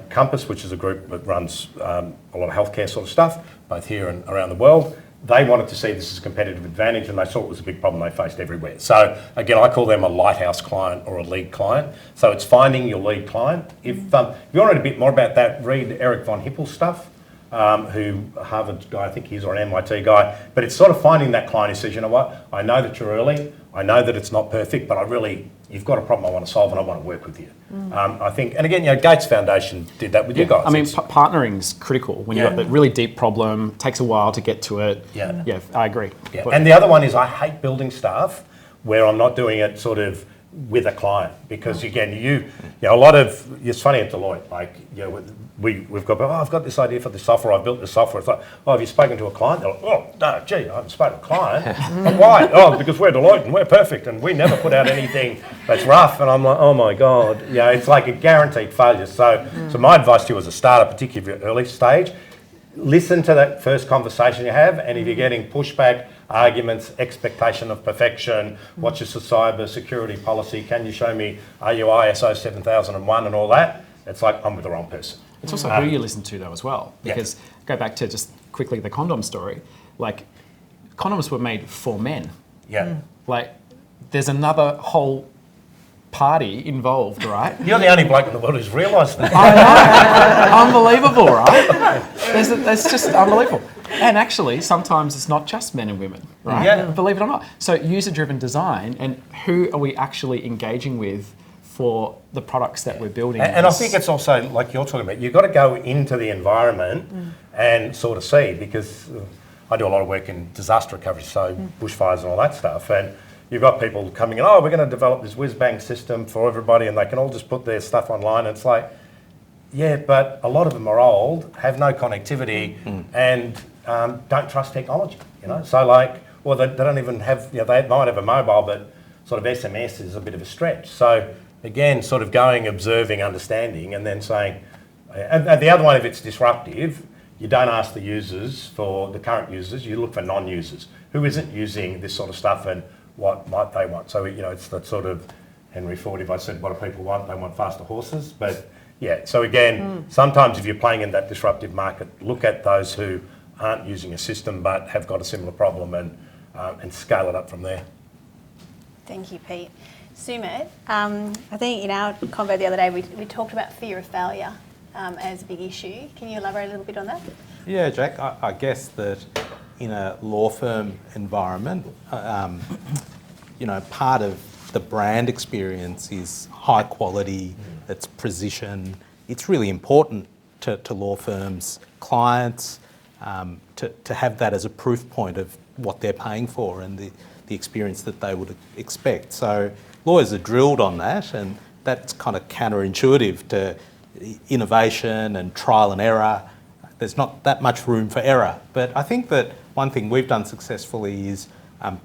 Compass, which is a group that runs a lot of healthcare sort of stuff, both here and around the world. They wanted to see this as a competitive advantage, and they saw it was a big problem they faced everywhere. So again, I call them a lighthouse client or a lead client. So it's finding your lead client. If you want to read a bit more about that, read Eric von Hippel's stuff, who Harvard guy, I think he's, or an MIT guy. But it's sort of finding that client who says, you know what, I know that you're early, I know that it's not perfect, but you've got a problem I want to solve and I want to work with you. I think, and again, Gates Foundation did that with you guys. I mean, partnering's critical when you've got that really deep problem, takes a while to get to it. Yeah, I agree. Yeah. And the other one is I hate building stuff where I'm not doing it sort of with a client, because again, a lot of, it's funny at Deloitte, like, we've got, I've got this idea for the software, I've built this software. It's like, have you spoken to a client? They're like, no, gee, I haven't spoken to a client. But why? Because we're Deloitte and we're perfect and we never put out anything that's rough. And I'm like, oh my God, it's like a guaranteed failure. So my advice to you as a startup, particularly at early stage, listen to that first conversation you have, and if you're getting pushback, arguments, expectation of perfection, what's your cyber security policy, can you show me, are you ISO 7001 and all that, it's like, I'm with the wrong person. It's also who you listen to though as well, because go back to just quickly the condom story, like condoms were made for men. Like there's another whole party involved, right? You're the only bloke in the world who's realised that. I know. Unbelievable, right? That's just unbelievable. And actually, sometimes it's not just men and women, right? Yeah. Believe it or not. So user-driven design, and who are we actually engaging with for the products that we're building? And I think it's also, like you're talking about, you've got to go into the environment and sort of see, because I do a lot of work in disaster recovery, so bushfires and all that stuff, and you've got people coming in, we're going to develop this whiz-bang system for everybody and they can all just put their stuff online. And it's like, yeah, but a lot of them are old, have no connectivity and don't trust technology, So like, well, they don't even have, they might have a mobile, but sort of SMS is a bit of a stretch. So again, sort of going, observing, understanding, and then saying, and the other one, if it's disruptive, you don't ask the users for the current users, you look for non-users. Who isn't using this sort of stuff and what might they want? So, it's that sort of Henry Ford, if I said, what do people want? They want faster horses, but, Yeah, so again, sometimes if you're playing in that disruptive market, look at those who aren't using a system but have got a similar problem and scale it up from there. Thank you, Pete. Sumith, I think in our convo the other day we talked about fear of failure as a big issue. Can you elaborate a little bit on that? Yeah, Jack, I guess that in a law firm environment, part of the brand experience is high quality, it's precision. It's really important to law firms' clients to have that as a proof point of what they're paying for and the experience that they would expect. So lawyers are drilled on that, and that's kind of counterintuitive to innovation and trial and error. There's not that much room for error. But I think that one thing we've done successfully is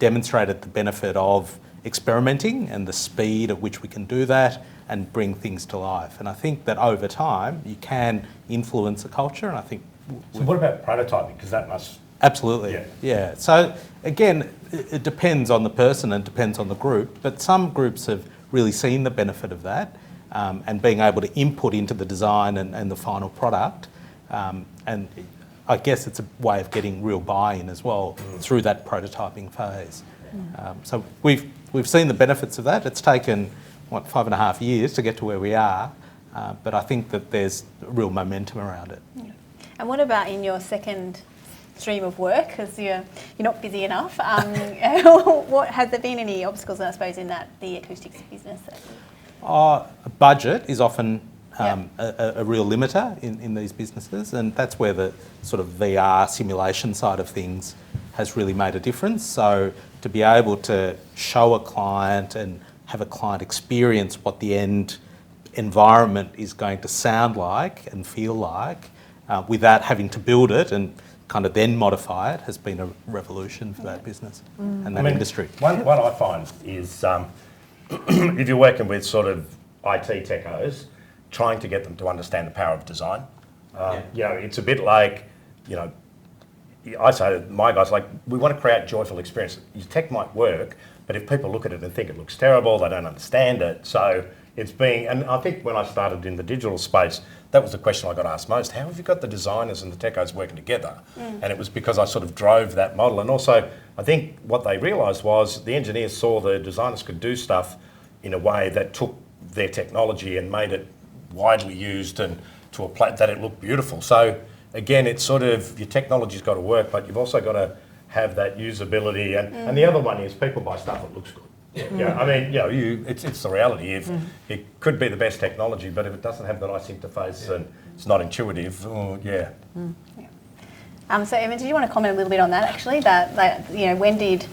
demonstrated the benefit of experimenting and the speed at which we can do that and bring things to life. And I think that over time you can influence a culture, and I think... So what about prototyping? Because that must... Absolutely, yeah. So again, it depends on the person and depends on the group, but some groups have really seen the benefit of that and being able to input into the design and the final product. And I guess it's a way of getting real buy-in as well through that prototyping phase. So we've seen the benefits of that. It's taken, 5.5 years to get to where we are, but I think that there's real momentum around it. Yeah. And what about in your second stream of work, because you're not busy enough? What has there been any obstacles, I suppose, in the acoustics business? Budget is often a real limiter in these businesses, and that's where the sort of VR simulation side of things has really made a difference. So to be able to show a client and have a client experience what the end environment is going to sound like and feel like without having to build it and kind of then modify it has been a revolution for that business and that industry. What I find is if you're working with sort of IT techos, trying to get them to understand the power of design. It's a bit like, I say to my guys, like, we want to create joyful experience. Your tech might work, but if people look at it and think it looks terrible, they don't understand it. So it's being, and I think when I started in the digital space, that was the question I got asked most. How have you got the designers and the techos working together? And it was because I sort of drove that model. And also, I think what they realised was the engineers saw the designers could do stuff in a way that took their technology and made it widely used and to a place that it looked beautiful. So again, it's sort of, your technology's got to work, but you've also got to have that usability. And the other one is people buy stuff that looks good. Yeah, I mean, it's the reality. If it could be the best technology, but if it doesn't have the nice interface and it's not intuitive, So, Evan, did you want to comment a little bit on that? Actually, when did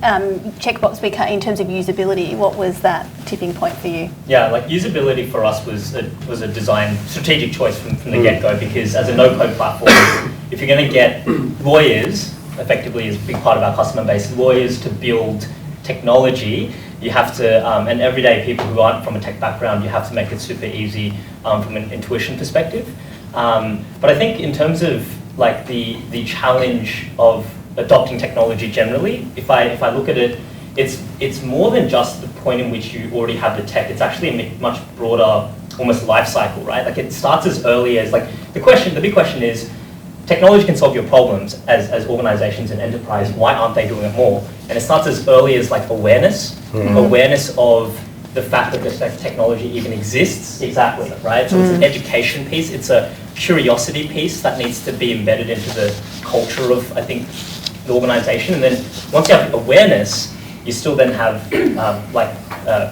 Checkbox become, in terms of usability, what was that tipping point for you? Yeah, like usability for us was a design strategic choice from the get-go, because as a no-code platform, if you're going to get lawyers, effectively is a big part of our customer base, lawyers to build technology, you have to, and everyday people who aren't from a tech background, you have to make it super easy from an intuition perspective. But I think in terms of like the challenge of adopting technology generally, if I look at it, it's more than just the point in which you already have the tech. It's actually a much broader, almost life cycle, right? Like it starts as early as like the big question is, technology can solve your problems as organizations and enterprise. Why aren't they doing it more? And it starts as early as like awareness of the fact that this technology even exists. Exactly, right? So it's an education piece. It's a curiosity piece that needs to be embedded into the culture of, I think, the organization. And then once you have awareness, you still then have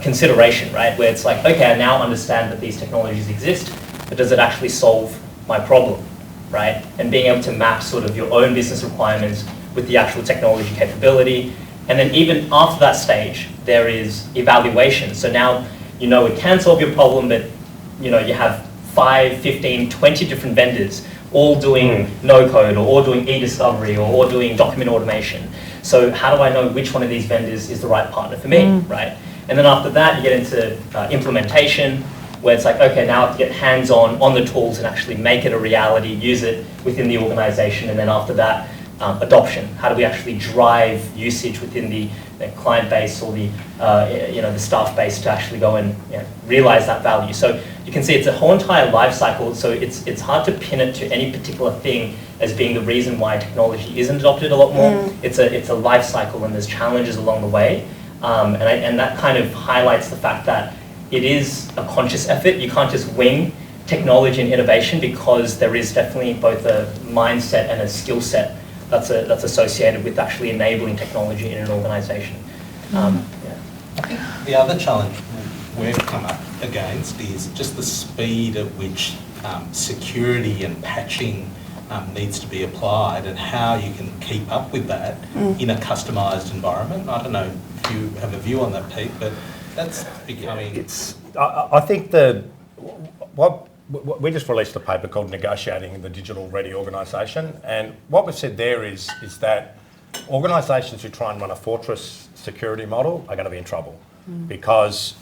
consideration, right? Where it's like, okay, I now understand that these technologies exist, but does it actually solve my problem? Right? And being able to map sort of your own business requirements with the actual technology capability. And then even after that stage, there is evaluation. So now it can solve your problem, but you have 5, 15, 20 different vendors all doing no-code or all doing e-discovery or all doing document automation. So how do I know which one of these vendors is the right partner for me, right? And then after that, you get into implementation, where it's like, okay, now I have to get hands-on on the tools and actually make it a reality, use it within the organization. And then after that, adoption. How do we actually drive usage within the client base or the staff base to actually go and realize that value? So you can see it's a whole entire life cycle, so it's hard to pin it to any particular thing as being the reason why technology isn't adopted a lot more. It's a life cycle, and there's challenges along the way, and that kind of highlights the fact that it is a conscious effort. You can't just wing technology and innovation, because there is definitely both a mindset and a skill set that's associated with actually enabling technology in an organisation. The other challenge we've come up against is just the speed at which security and patching needs to be applied, and how you can keep up with that in a customised environment. I don't know if you have a view on that, Pete, but that's becoming... I think we just released a paper called Negotiating the Digital Ready Organisation, and what we've said there is that organisations who try and run a fortress security model are going to be in trouble, because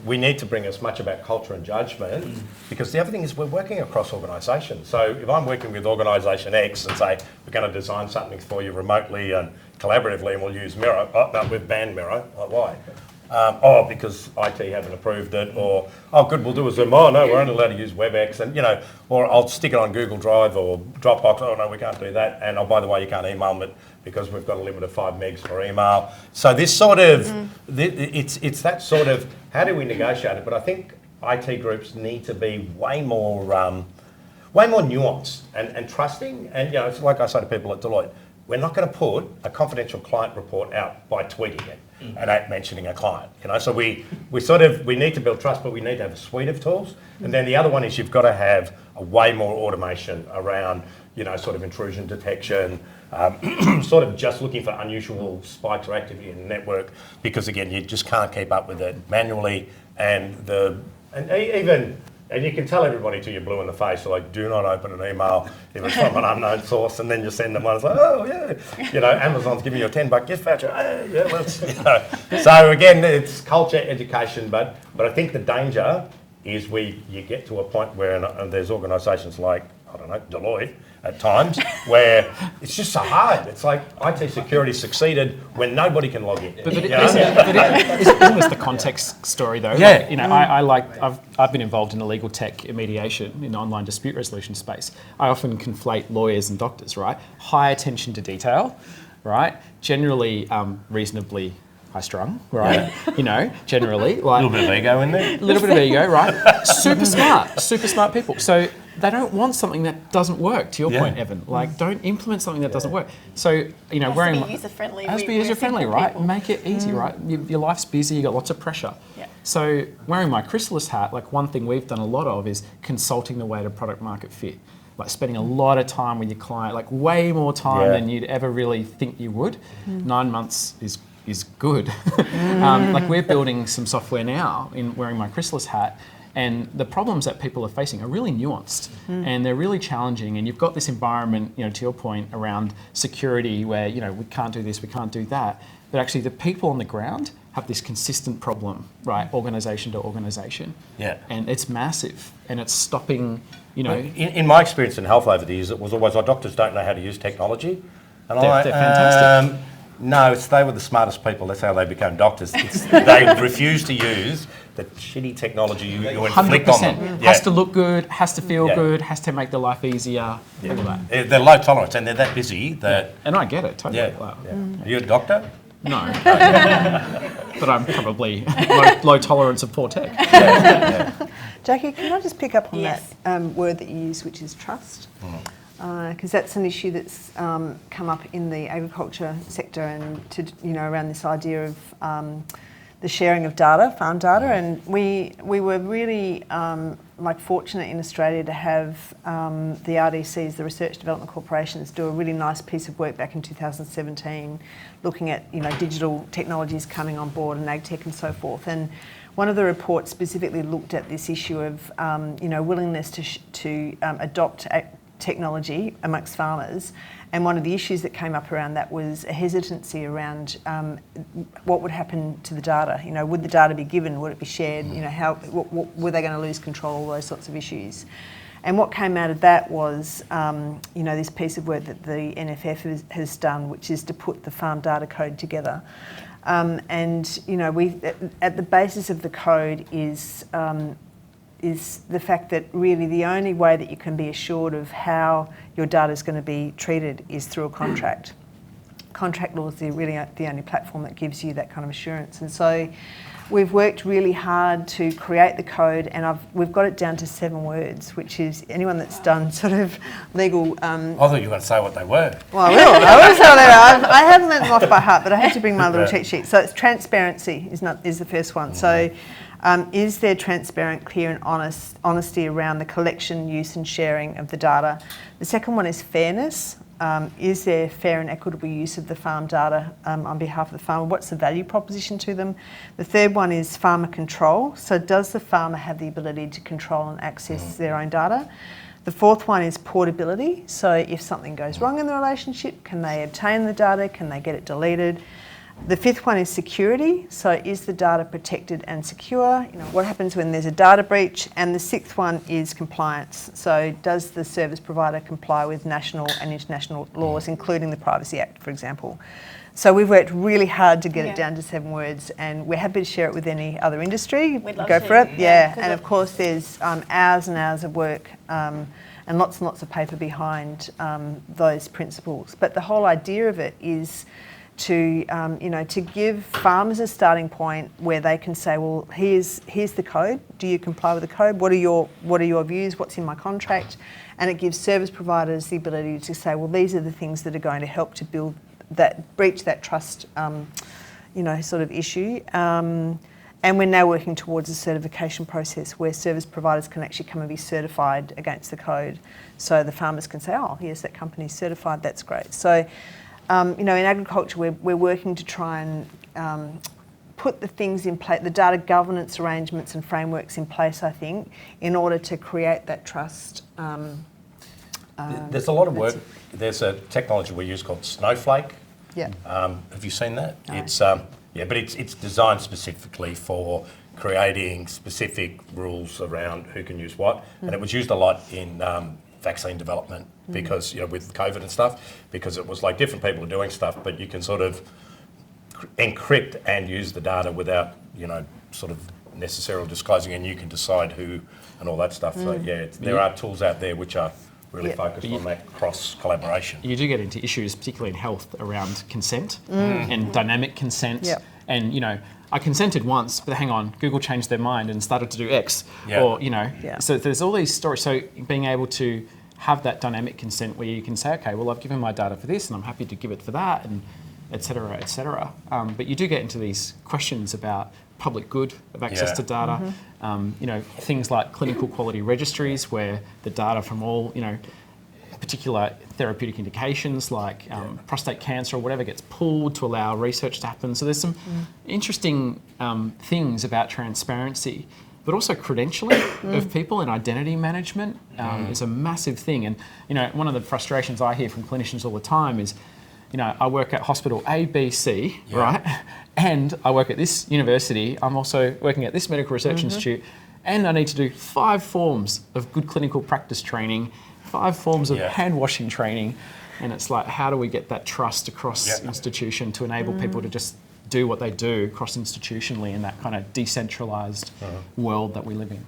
we need to bring as much about culture and judgment, because the other thing is we're working across organisations. So if I'm working with organisation X and say, we're going to design something for you remotely and collaboratively and we'll use Miro, oh, no, we've banned Miro. Like, why? Because IT haven't approved it, or, oh good, we'll do a Zoom, oh no, we're only allowed to use WebEx, and or I'll stick it on Google Drive or Dropbox, oh no, we can't do that, and oh, by the way, you can't email me because we've got a limit of 5 megs for email. So this sort of, it's that sort of, how do we negotiate it? But I think IT groups need to be way more nuanced and trusting, and it's like I say to people at Deloitte, we're not going to put a confidential client report out by tweeting it and mentioning a client. So we need to build trust, but we need to have a suite of tools. And then the other one is you've got to have a way more automation around, sort of intrusion detection, sort of just looking for unusual spikes or activity in the network, because again, you just can't keep up with it manually, and you can tell everybody till you're blue in the face, like, do not open an email if it's from an unknown source, and then you send them one, it's like, oh yeah, Amazon's giving you a $10 gift voucher, So again, it's culture, education, but I think the danger is you get to a point where there's organisations like, I don't know, Deloitte at times, where it's just so hard. It's like IT security succeeded when nobody can log in. But isn't this the context story though? Yeah. I've been involved in illegal tech mediation in the online dispute resolution space. I often conflate lawyers and doctors, right? High attention to detail, right? Generally reasonably high-strung, right? Generally. Like, a little bit of ego in there. A little bit of ego, right? Super smart people. So they don't want something that doesn't work, to your point, Evan. Like, don't implement something that doesn't work. So, wearing... It has to be user-friendly. It has to be user-friendly, right? People. Make it easy, right? Your life's busy, you've got lots of pressure. Yeah. So wearing my chrysalis hat, like one thing we've done a lot of is consulting the way to product market fit. Like spending a lot of time with your client, like way more time than you'd ever really think you would. 9 months is good. Like we're building some software now in wearing my chrysalis hat, and the problems that people are facing are really nuanced and they're really challenging, and you've got this environment, to your point, around security where, we can't do this, we can't do that, but actually the people on the ground have this consistent problem, right, organisation to organisation. Yeah. And it's massive, and it's stopping, In my experience in health over the years, it was always, doctors don't know how to use technology. And they're fantastic. No, they were the smartest people. That's how they became doctors. They refuse to use the shitty technology you inflict on them. Has to look good, has to feel good, has to make their life easier, all that. They're low tolerance, and they're that busy that... And I get it, totally. Are you a doctor? No. But I'm probably low tolerance of poor tech. Jacqui, can I just pick up on that word that you use, which is trust? Because that's an issue that's come up in the agriculture sector, and around this idea of the sharing of data, farm data, and we were really fortunate in Australia to have the RDCs, the Research Development Corporations, do a really nice piece of work back in 2017, looking at digital technologies coming on board and ag tech and so forth. And one of the reports specifically looked at this issue of willingness to adopt technology amongst farmers, and one of the issues that came up around that was a hesitancy around what would happen to the data. Would the data be given? Would it be shared? What were they going to lose control? All those sorts of issues. And what came out of that was, this piece of work that the NFF has done, which is to put the farm data code together. We at the basis of the code is is the fact that really the only way that you can be assured of how your data is going to be treated is through a contract. Contract law is really the only platform that gives you that kind of assurance. And so we've worked really hard to create the code, and we've got it down to 7 words, which is anyone that's done sort of legal. I thought you were going to say what they were. Well, I will. I will say what they are. I haven't learnt them off by heart, but I had to bring my little cheat sheet. So it's transparency is the first one. So is there transparent, clear and honesty around the collection, use and sharing of the data? The second one is fairness. Is there fair and equitable use of the farm data on behalf of the farmer? What's the value proposition to them? The third one is farmer control. So does the farmer have the ability to control and access their own data? The fourth one is portability. So if something goes wrong in the relationship, can they obtain the data? Can they get it deleted? The fifth one is security. So is the data protected and secure? What happens when there's a data breach? And the sixth one is compliance. So does the service provider comply with national and international laws, including the Privacy Act, for example? So we've worked really hard to get it down to 7 words, and we're happy to share it with any other industry. We'd love Go to. for it. Yeah. And of course there's hours and hours of work and lots and lots of paper behind those principles. But the whole idea of it is to give farmers a starting point where they can say, well, here's the code. Do you comply with the code? What are your views? What's in my contract? And it gives service providers the ability to say, well, these are the things that are going to help to breach that trust, sort of issue. And we're now working towards a certification process where service providers can actually come and be certified against the code. So the farmers can say, oh, yes, that company's certified. That's great. So. In agriculture, we're working to try and put the things in place, the data governance arrangements and frameworks in place, I think, in order to create that trust. There's a lot of work. There's a technology we use called Snowflake. Yeah. Have you seen that? No. It's but it's designed specifically for creating specific rules around who can use what, and it was used a lot in vaccine development because with COVID and stuff, because it was like different people are doing stuff, but you can sort of encrypt and use the data without sort of necessarily disclosing, and you can decide who and all that stuff. So there are tools out there which are really focused on that cross collaboration. You do get into issues, particularly in health, around consent and dynamic consent. Yep. And I consented once, but hang on, Google changed their mind and started to do X. Yeah. Or so there's all these stories. So being able to have that dynamic consent where you can say, okay, well, I've given my data for this, and I'm happy to give it for that, and et cetera, et cetera. But you do get into these questions about public good of access to data. Things like clinical quality registries where the data from all, particular therapeutic indications like prostate cancer or whatever gets pulled to allow research to happen. So there's some interesting things about transparency, but also credentialing of people and identity management is a massive thing. And, one of the frustrations I hear from clinicians all the time is, I work at hospital A, B, C, right? And I work at this university. I'm also working at this medical research institute, and I need to do 5 forms of good clinical practice training, 5 forms of hand washing training. And it's like, how do we get that trust across institution to enable people to just do what they do cross-institutionally in that kind of decentralised world that we live in?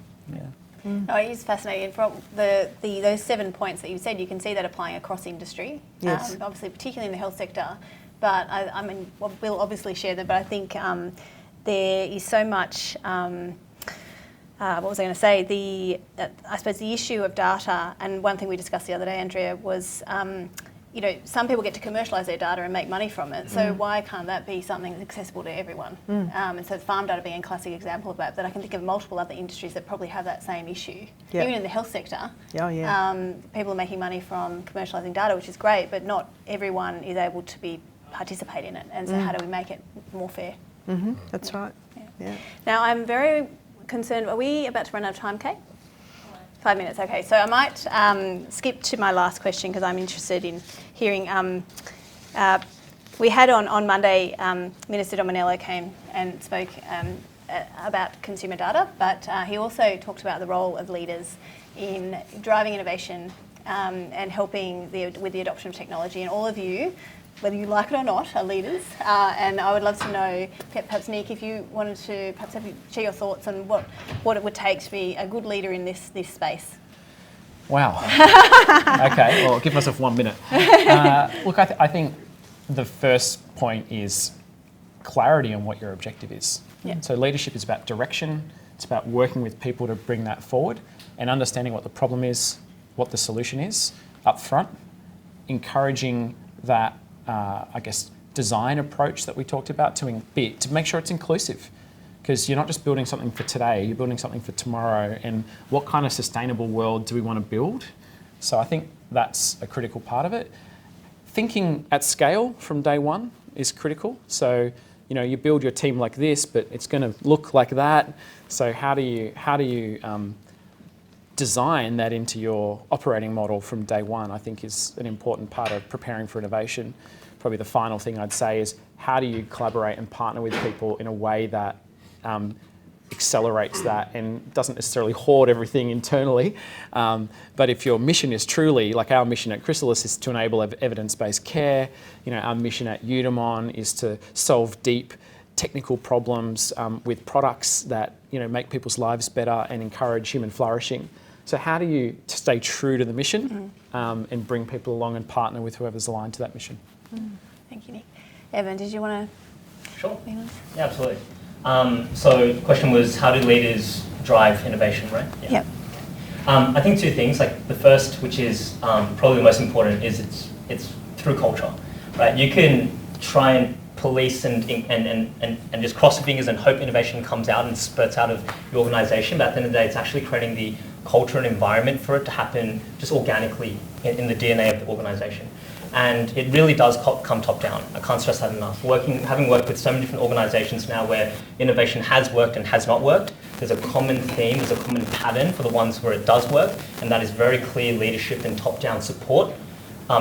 No, it is fascinating. From those 7 points that you said, you can see that applying across industry, obviously, particularly in the health sector. But I mean, we'll obviously share them, but I think there is so much, what was I going to say? I suppose the issue of data, and one thing we discussed the other day, Andrea, was some people get to commercialise their data and make money from it. So why can't that be something that's accessible to everyone? And so farm data being a classic example of that. But I can think of multiple other industries that probably have that same issue. Yep. Even in the health sector, people are making money from commercialising data, which is great, but not everyone is able to participate in it. And so how do we make it more fair? That's right. Yeah. Now, I'm very concerned. Are we about to run out of time, Kate? 5 minutes, okay. So I might skip to my last question because I'm interested in hearing. We had on Monday, Minister Dominello came and spoke about consumer data, but he also talked about the role of leaders in driving innovation and helping with the adoption of technology. And all of you whether you like it or not, are leaders. And I would love to know, perhaps Nick, if you wanted to perhaps share your thoughts on what it would take to be a good leader in this space. Wow. Okay, well, I'll give myself 1 minute. Look, I think the first point is clarity on what your objective is. Yeah. So leadership is about direction. It's about working with people to bring that forward and understanding what the problem is, what the solution is up front, encouraging that, design approach that we talked about to make sure it's inclusive. Because you're not just building something for today, you're building something for tomorrow. And what kind of sustainable world do we want to build? So I think that's a critical part of it. Thinking at scale from day one is critical. So, you build your team like this, but it's going to look like that. So how do you design that into your operating model from day one, I think is an important part of preparing for innovation. Probably the final thing I'd say is how do you collaborate and partner with people in a way that accelerates that and doesn't necessarily hoard everything internally. But if your mission is truly, like our mission at Chrysalis is to enable evidence-based care, our mission at Eudaemon is to solve deep technical problems with products that make people's lives better and encourage human flourishing. So how do you stay true to the mission and bring people along and partner with whoever's aligned to that mission? Thank you, Nick. Evan, did you want to? Sure. Yeah, absolutely. So the question was, how do leaders drive innovation, right? Yeah. Yep. I think two things. Like the first, which is probably the most important, is it's through culture, right? You can try and police and just cross the fingers and hope innovation comes out and spurts out of your organisation, but at the end of the day, it's actually creating the culture and environment for it to happen just organically in the DNA of the organisation. And it really does come top down. I can't stress that enough. Having worked with so many different organisations now where innovation has worked and has not worked, there's a common theme, there's a common pattern for the ones where it does work, and that is very clear leadership and top-down support,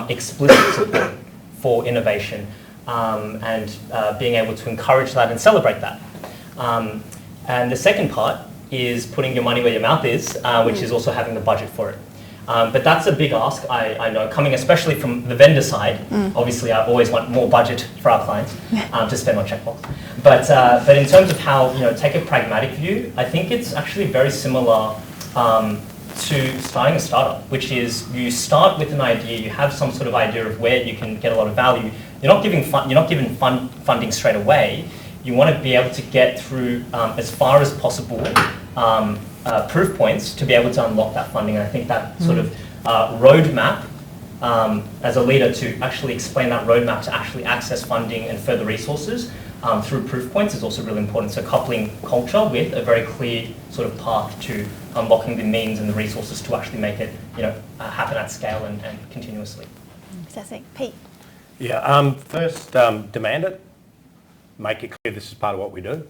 explicit support for innovation, and being able to encourage that and celebrate that. And the second part is putting your money where your mouth is, which is also having the budget for it. But that's a big ask, I know, coming especially from the vendor side. Obviously, I always want more budget for our clients to spend on Checkbox. But in terms of how, take a pragmatic view, I think it's actually very similar to starting a startup, which is you start with an idea, you have some sort of idea of where you can get a lot of value. You're not given funding straight away. You want to be able to get through as far as possible proof points to be able to unlock that funding. And I think that sort of roadmap as a leader to actually explain that roadmap to actually access funding and further resources through proof points is also really important. So coupling culture with a very clear sort of path to unlocking the means and the resources to actually make it happen at scale and continuously. Fantastic. Pete? Yeah, first demand it. Make it clear this is part of what we do.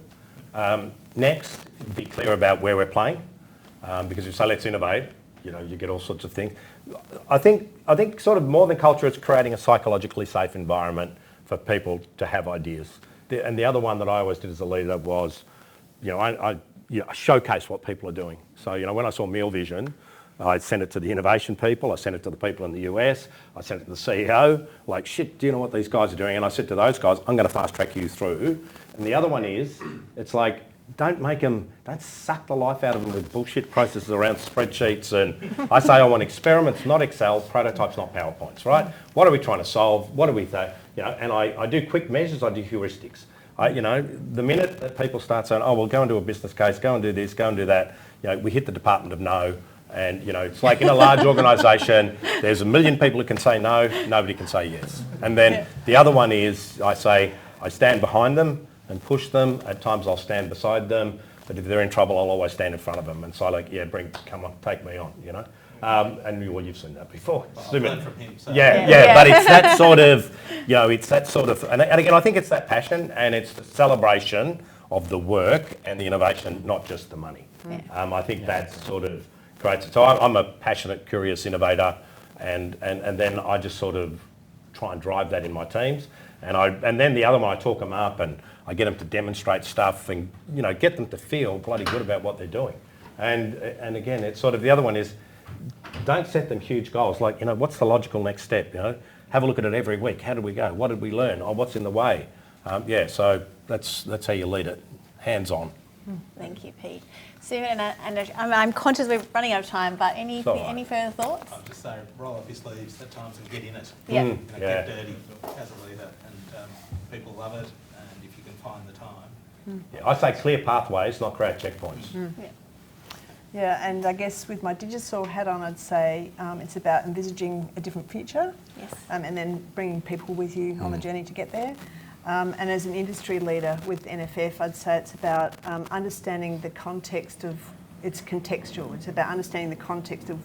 Next, be clear about where we're playing, because if you say let's innovate, you get all sorts of things. I think sort of more than culture, it's creating a psychologically safe environment for people to have ideas. And the other one that I always did as a leader was, I showcase what people are doing. So when I saw Meal Vision, I sent it to the innovation people, I sent it to the people in the US, I sent it to the CEO, like, shit, do you know what these guys are doing? And I said to those guys, I'm going to fast track you through. And the other one is, it's like, don't suck the life out of them with bullshit processes around spreadsheets. And I say I want experiments, not Excel, prototypes, not PowerPoints, right? What are we trying to solve? What do we think? And I do quick measures, I do heuristics. The minute that people start saying, oh, well, go and do a business case, go and do this, go and do that, we hit the Department of No. And, it's like in a large organisation, there's 1 million people who can say no, nobody can say yes. And then the other one is, I stand behind them and push them. At times I'll stand beside them, but if they're in trouble, I'll always stand in front of them and say, come on, take me on, And you've seen that before. Learn from him. So. Yeah, but it's that sort of, and again, I think it's that passion and it's the celebration of the work and the innovation, not just the money. I think that's sort of great. So I'm a passionate, curious innovator, and then I just sort of try and drive that in my teams. And then the other one, I talk them up and I get them to demonstrate stuff and get them to feel bloody good about what they're doing. And again, it's sort of the other one is don't set them huge goals. Like what's the logical next step? have a look at it every week. How did we go? What did we learn? Oh, what's in the way? So that's how you lead it, hands-on. Thank you, Pete. Sumit and I'm conscious we're running out of time, but any further thoughts? I'll just say, roll up your sleeves at times and get in it. Yeah. Get dirty as a leader, and people love it. And if you can find the time. Yeah, I say clear pathways, not create checkpoints. Yeah, and I guess with my DigiSoil hat on, I'd say it's about envisaging a different future, Yes. and then bringing people with you on the journey to get there. And as an industry leader with NFF, I'd say it's about understanding the context of, it's contextual, it's about understanding the context of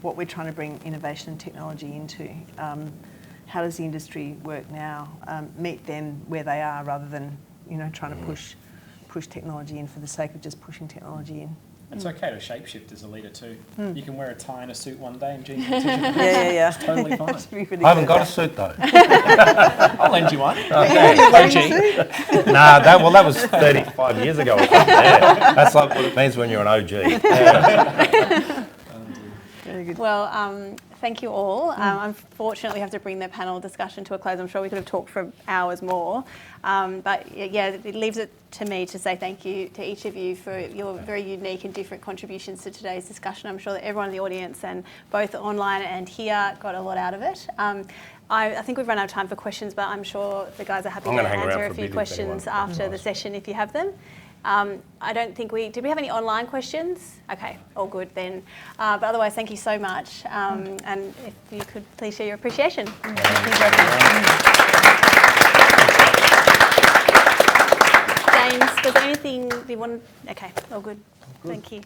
what we're trying to bring innovation and technology into. How does the industry work now? Meet them where they are rather than, trying to push technology in for the sake of just pushing technology in. It's okay to shapeshift as a leader too. You can wear a tie and a suit one day and jeans and t-shirt. Yeah. It's totally fine. I haven't got a suit though. I'll lend you one. OG. That was 35 years ago. That's like what it means when you're an OG. Yeah. Very good. Well, thank you all. Unfortunately, we have to bring the panel discussion to a close. I'm sure we could have talked for hours more. But yeah, it leaves it to me to say thank you to each of you for your very unique and different contributions to today's discussion. I'm sure that everyone in the audience and both online and here got a lot out of it. I think we've run out of time for questions, but I'm sure the guys are happy to answer a few questions after the session if you have them. I don't think did we have any online questions? Okay, all good then. But otherwise, thank you so much. And if you could please share your appreciation. James, was there anything you wanted? Okay, all good. Thank you.